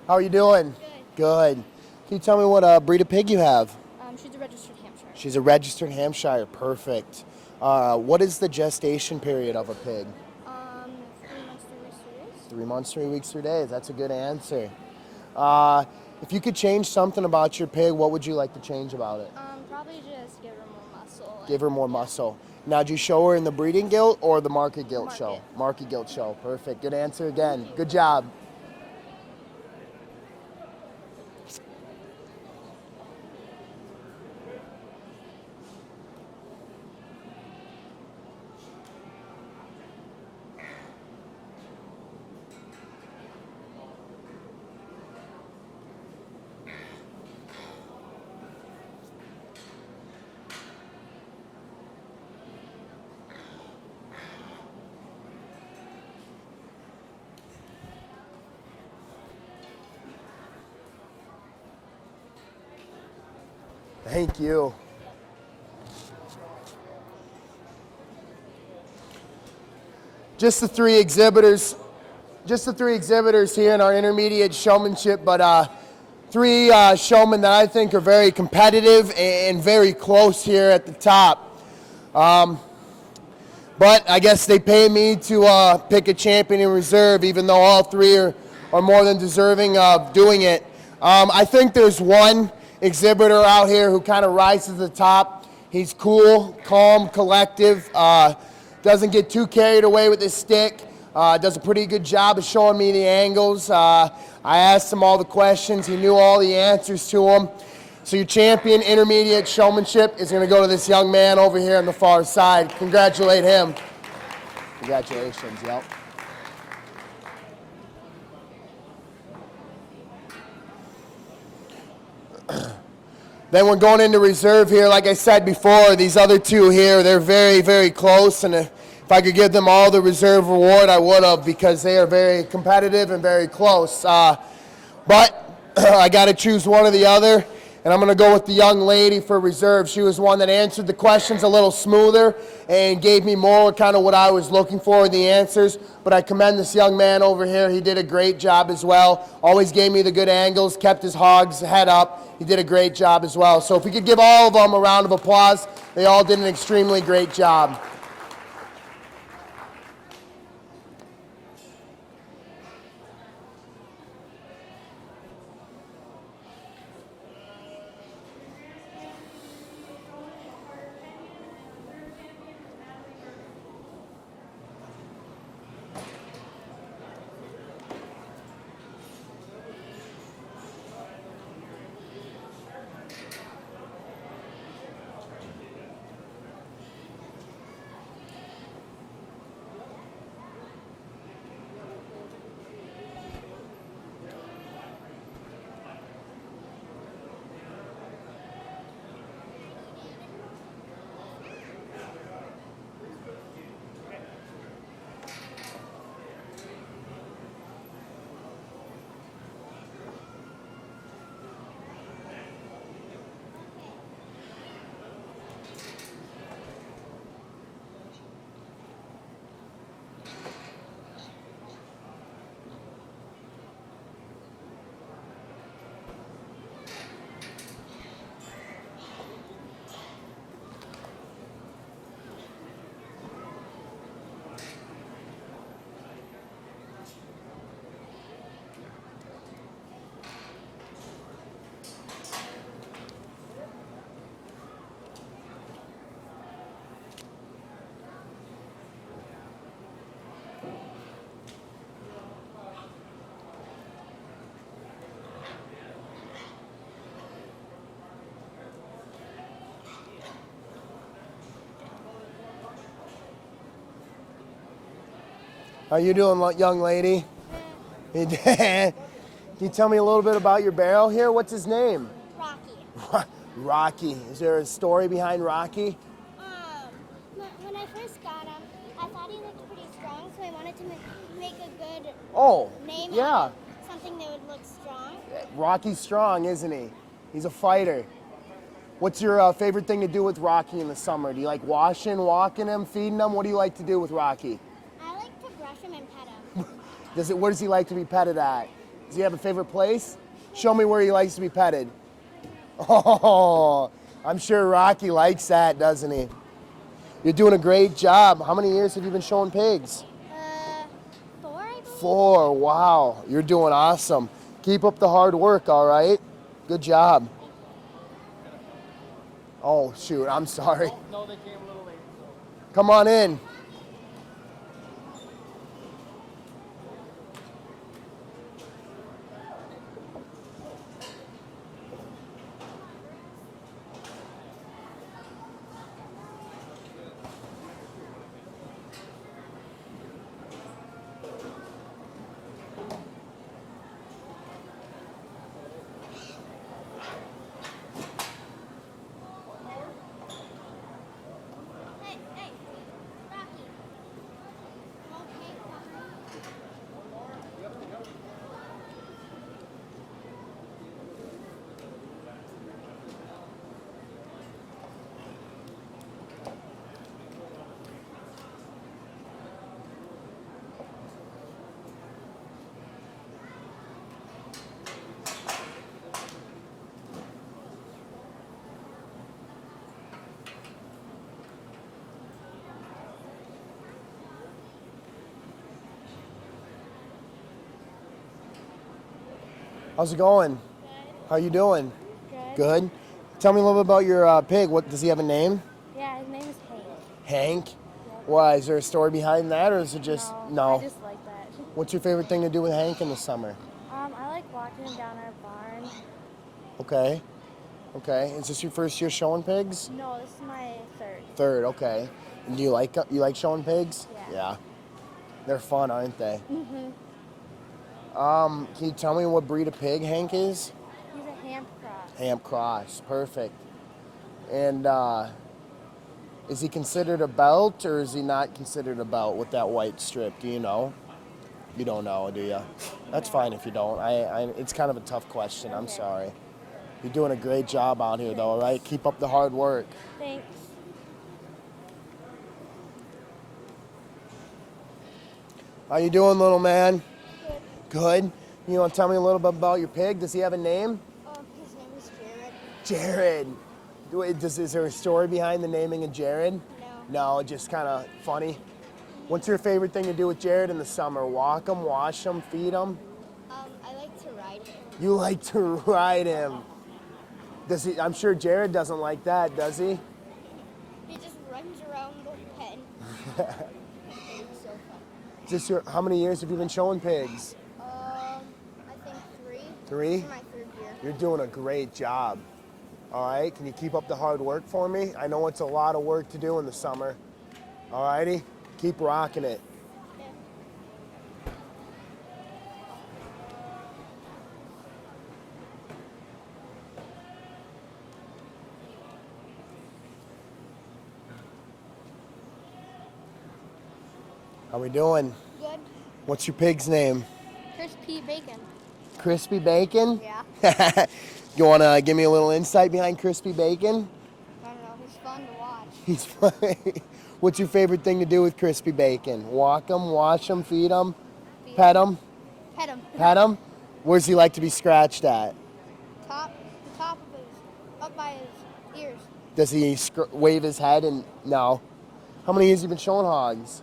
How are you doing? Good. Good. Can you tell me what breed of pig you have? She's a registered Hampshire. She's a registered Hampshire. Perfect. What is the gestation period of a pig? 3 months, 3 weeks, 3 days. 3 months, 3 weeks, 3 days. That's a good answer. If you could change something about your pig, what would you like to change about it? Probably just give her more muscle. Give her more muscle. Now, did you show her in the breeding gilt or the market gilt show? Market gilt show. Perfect. Good answer again. Good job. Thank you. Just the three exhibitors here in our intermediate showmanship, but three showmen that I think are very competitive and very close here at the top. But I guess they pay me to pick a champion in reserve, even though all three are more than deserving of doing it. I think there's one exhibitor out here who kind of rises to the top. He's cool, calm, collective, doesn't get too carried away with his stick, does a pretty good job of showing me the angles. I asked him all the questions. He knew all the answers to them. So your champion intermediate showmanship is going to go to this young man over here on the far side. Congratulate him. Congratulations, yep. Then we're going into reserve here. Like I said before, these other two here, they're very, very close. And if I could give them all the reserve reward, I would have, because they are very competitive and very close. But I got to choose one or the other. And I'm going to go with the young lady for reserve. She was one that answered the questions a little smoother and gave me more kind of what I was looking for in the answers. But I commend this young man over here. He did a great job as well. Always gave me the good angles, kept his hog's head up. He did a great job as well. So if we could give all of them a round of applause, they all did an extremely great job. How you doing, young lady? Can you tell me a little bit about your barrel here? What's his name? Rocky. Rocky. Is there a story behind Rocky? When I first got him, I thought he looked pretty strong, so I wanted to make a good name out of something that would look strong. Rocky's strong, isn't he? He's a fighter. What's your favorite thing to do with Rocky in the summer? Do you like washing, walking him, feeding him? What do you like to do with Rocky? I like to brush him and pet him. Where does he like to be petted at? Does he have a favorite place? Show me where he likes to be petted. Oh, I'm sure Rocky likes that, doesn't he? You're doing a great job. How many years have you been showing pigs? 4, I believe. 4, wow. You're doing awesome. Keep up the hard work, all right? Good job. Oh, shoot, I'm sorry. No, they came a little late. Come on in. Hey, hey, Rocky. Okay, How's it going? Good. How you doing? Good. Good. Tell me a little bit about your pig. What does he have a name? Yeah, his name is Hank. Hank. Why? Is there a story behind that, or is it just I just like that. What's your favorite thing to do with Hank in the summer? I like walking him down our barn. Okay. Okay. Is this your first year showing pigs? No, this is my third. Third. Okay. And do you like showing pigs? Yeah. They're fun, aren't they? Mm-hmm. Can you tell me what breed of pig Hank is? He's a ham cross. Ham cross. Perfect. And is he considered a belt, or is he not considered a belt with that white strip? Do you know? You don't know, do you? That's fine if you don't. It's kind of a tough question. I'm sorry. You're doing a great job out here, though, all right? Keep up the hard work. Thanks. How you doing, little man? Good. You want to tell me a little bit about your pig? Does he have a name? His name is Jared. Jared. Is there a story behind the naming of Jared? No. No, just kind of funny. What's your favorite thing to do with Jared in the summer? Walk him, wash him, feed him? I like to ride him. You like to ride him. Does he? I'm sure Jared doesn't like that, does he? He just runs around the pen. It's so fun. How many years have you been showing pigs? I think 3. 3? This is my 3rd year. You're doing a great job. All right, can you keep up the hard work for me? I know it's a lot of work to do in the summer. All righty, keep rocking it. Yeah. How we doing? Good. What's your pig's name? Crispy bacon. Crispy Bacon? Yeah. You want to give me a little insight behind Crispy Bacon? I don't know. He's fun to watch. He's funny. What's your favorite thing to do with Crispy Bacon? Walk him, wash him, feed him, pet him? Pet him. Pet him? Where's he like to be scratched at? The top of his, up by his ears. Does he wave his head and no? How many years have you been showing hogs?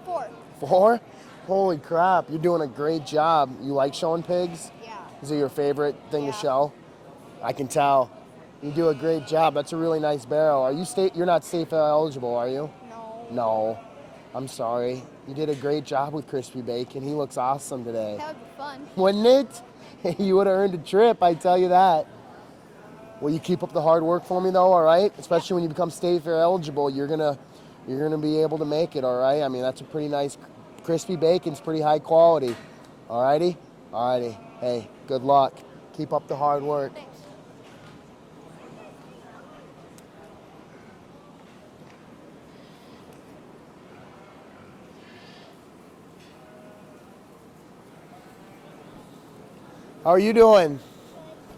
4. 4? Holy crap, you're doing a great job. You like showing pigs? Yeah. Is it your favorite thing to show? I can tell. You do a great job. That's a really nice barrel. Are you you're not safe eligible, are you? No. No. I'm sorry. You did a great job with Crispy Bacon. He looks awesome today. That would be fun. Wouldn't it? You would have earned a trip, I tell you that. Will you keep up the hard work for me though, all right? Especially when you become state fair eligible, you're gonna be able to make it, all right? I mean, that's a pretty nice Crispy Bacon's pretty high quality. All righty? All righty. Hey, good luck. Keep up the hard work. Thanks. How are you doing?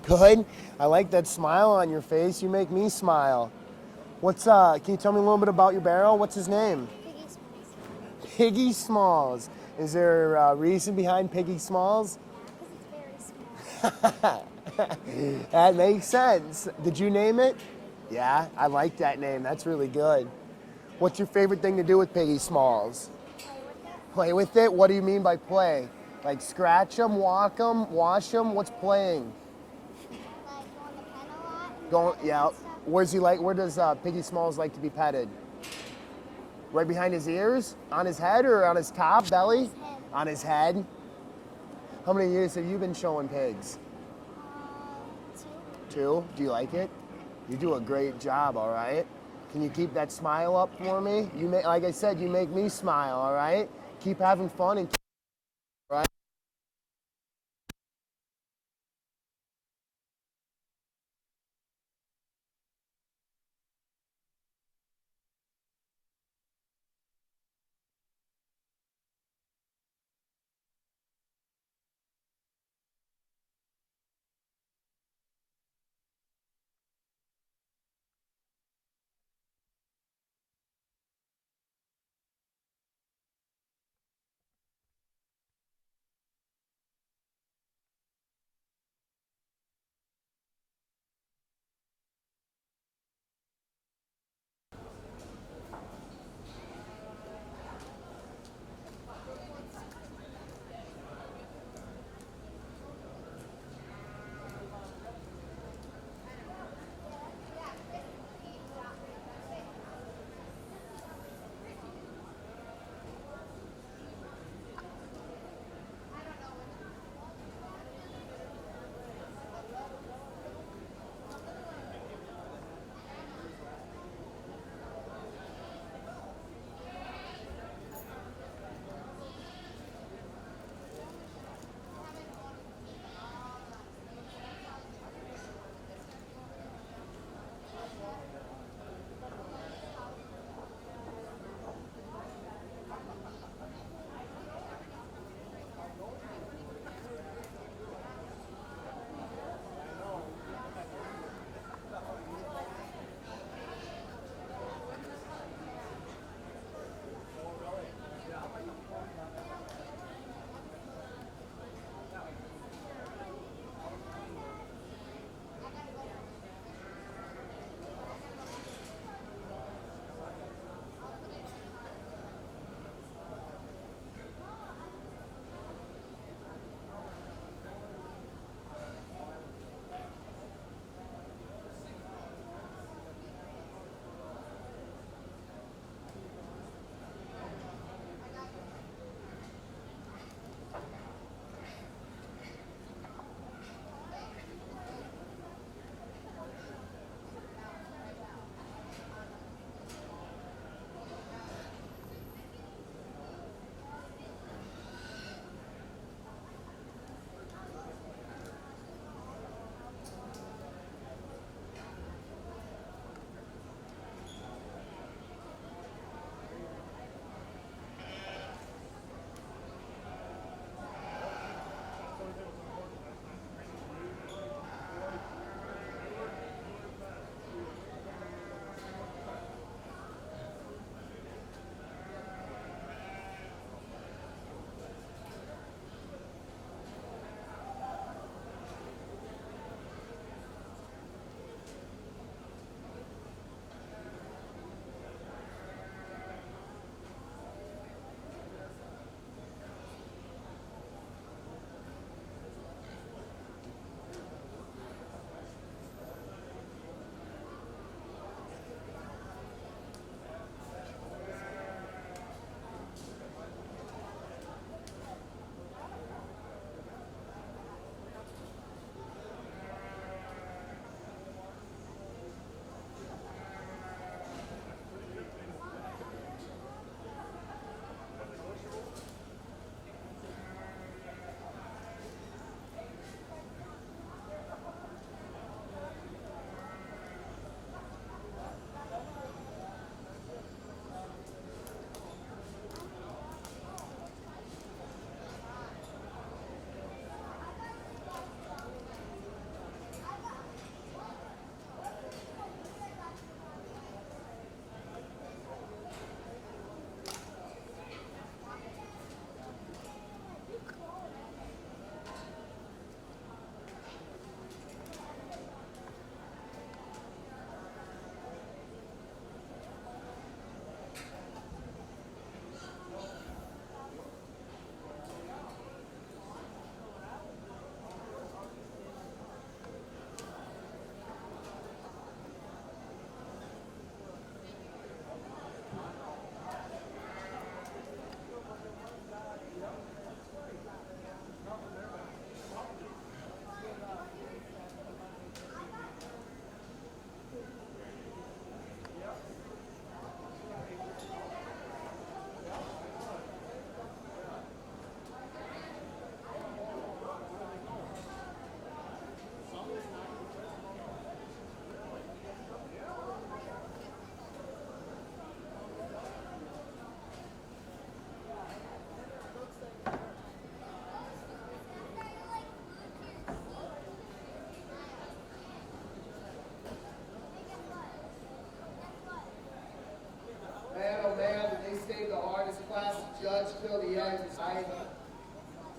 Good. I like that smile on your face. You make me smile. Can you tell me a little bit about your barrel? What's his name? Piggy Smalls. Piggy Smalls. Is there a reason behind Piggy Smalls? Because it's very small. That makes sense. Did you name it? Yeah, I like that name. That's really good. What's your favorite thing to do with Piggy Smalls? Play with it. Play with it? What do you mean by play? Like scratch them, walk them, wash them. What's playing? Like go in the pen a lot. And Going, pet 'em yeah. and stuff. Where's he like? Where does Piggy Smalls like to be petted? Right behind his ears, on his head, or on his top belly? his head. On his head. How many years have you been showing pigs? 2. 2. Do you like it? You do a great job. All right. Can you keep that smile up for me? You make, like I said, you make me smile. All right. Keep having fun and. All right.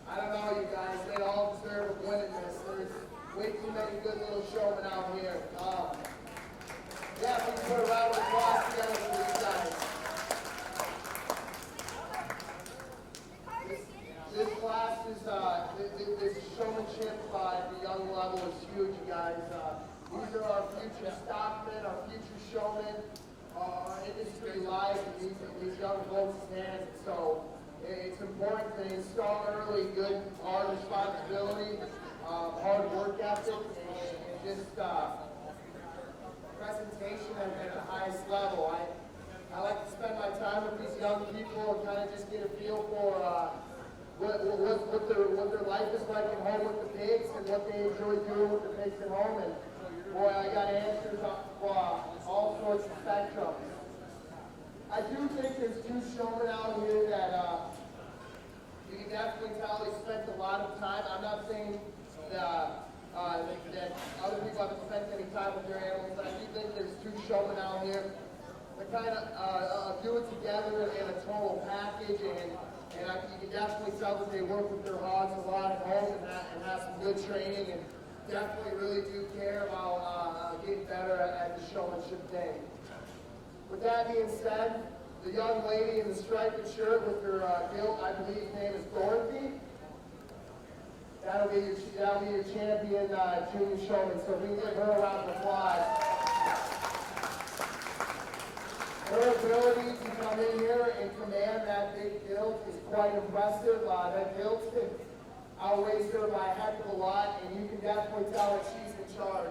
I don't know, you guys. They all deserve of winning this. There's way too many good little showmen out here. Yeah, we can put a round of applause together for these guys. This class is, this showmanship at the young level is huge, you guys. These are our future stockmen, our future showmen, our industry lies in these young folks' hands. So it's important to install early good, hard responsibility, hard work ethic, and just presentation at the highest level. I like to spend my time with these young people and kind of just get a feel for what their life is like at home with the pigs and what they enjoy doing with the pigs at home. And boy, I got answers on all sorts of spectrums. I do think there's two showmen out here that you can definitely tell they spent a lot of time. I'm not saying that other people haven't spent any time with their animals, but I do think there's two showmen out here that kind of do it together in a total package, and you can definitely tell that they work with their hogs a lot at home and have some good training, and definitely really do care about getting better at the showmanship thing. With that being said, the young lady in the striped shirt with her gilt, I believe her name is Dorothy. That'll be your champion junior showman, so we can give her a round of applause. Her ability to come in here and command that big gilt is quite impressive. That gilt outweighs her by a heck of a lot, and you can definitely tell that she's in charge.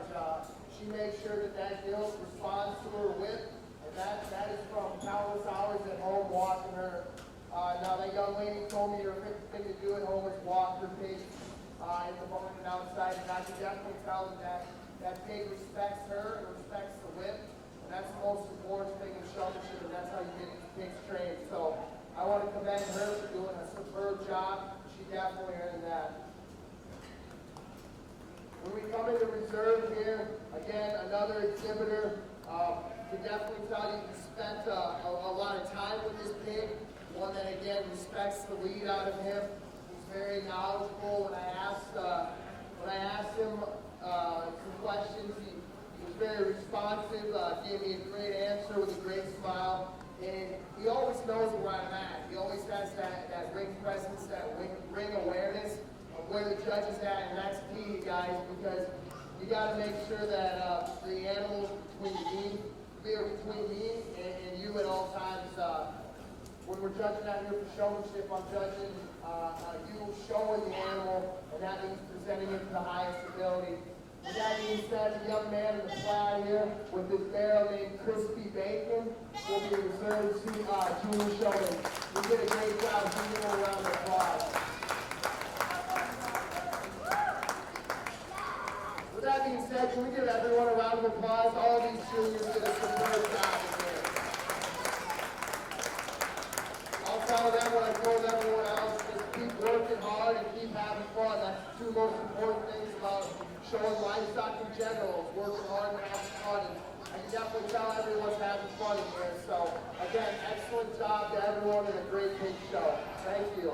She makes sure that gilt responds to her whip, and that is from countless hours at home walking her. Now that young lady told me her favorite thing to do at home is walk her pig in the barn and outside, and I can definitely tell that pig respects her and respects the whip. That's the most important thing in showmanship, and that's how you get these pigs trained. So I want to commend her for doing a superb job. She definitely earned that. When we come into reserve here, again, another exhibitor, you can definitely tell you spent a lot of time with this pig. One that, again, respects the lead out of him. He's very knowledgeable. When I asked him some questions, he was very responsive, gave me a great answer with a great smile, and he always knows where I'm at. He always has that ring presence, that ring awareness of where the judge is at, and that's key, guys, because you got to make sure that the animals between me and you at all times. When we're judging out here for showmanship, I'm judging you showing the animal, and that means presenting it to the highest ability. With that being said, the young man in the fly here with this barrel named Crispy Bacon will be reserved to junior showman. You did a great job. Give him a round of applause. With that being said, can we give everyone a round of applause? All these juniors did a superb job in here. I'll tell them what I told everyone else, just keep working hard and keep having fun. That's the two most important things about showing livestock in general, is working hard and having fun. And I can definitely tell everyone's having fun in here. So again, excellent job to everyone and a great big show. Thank you.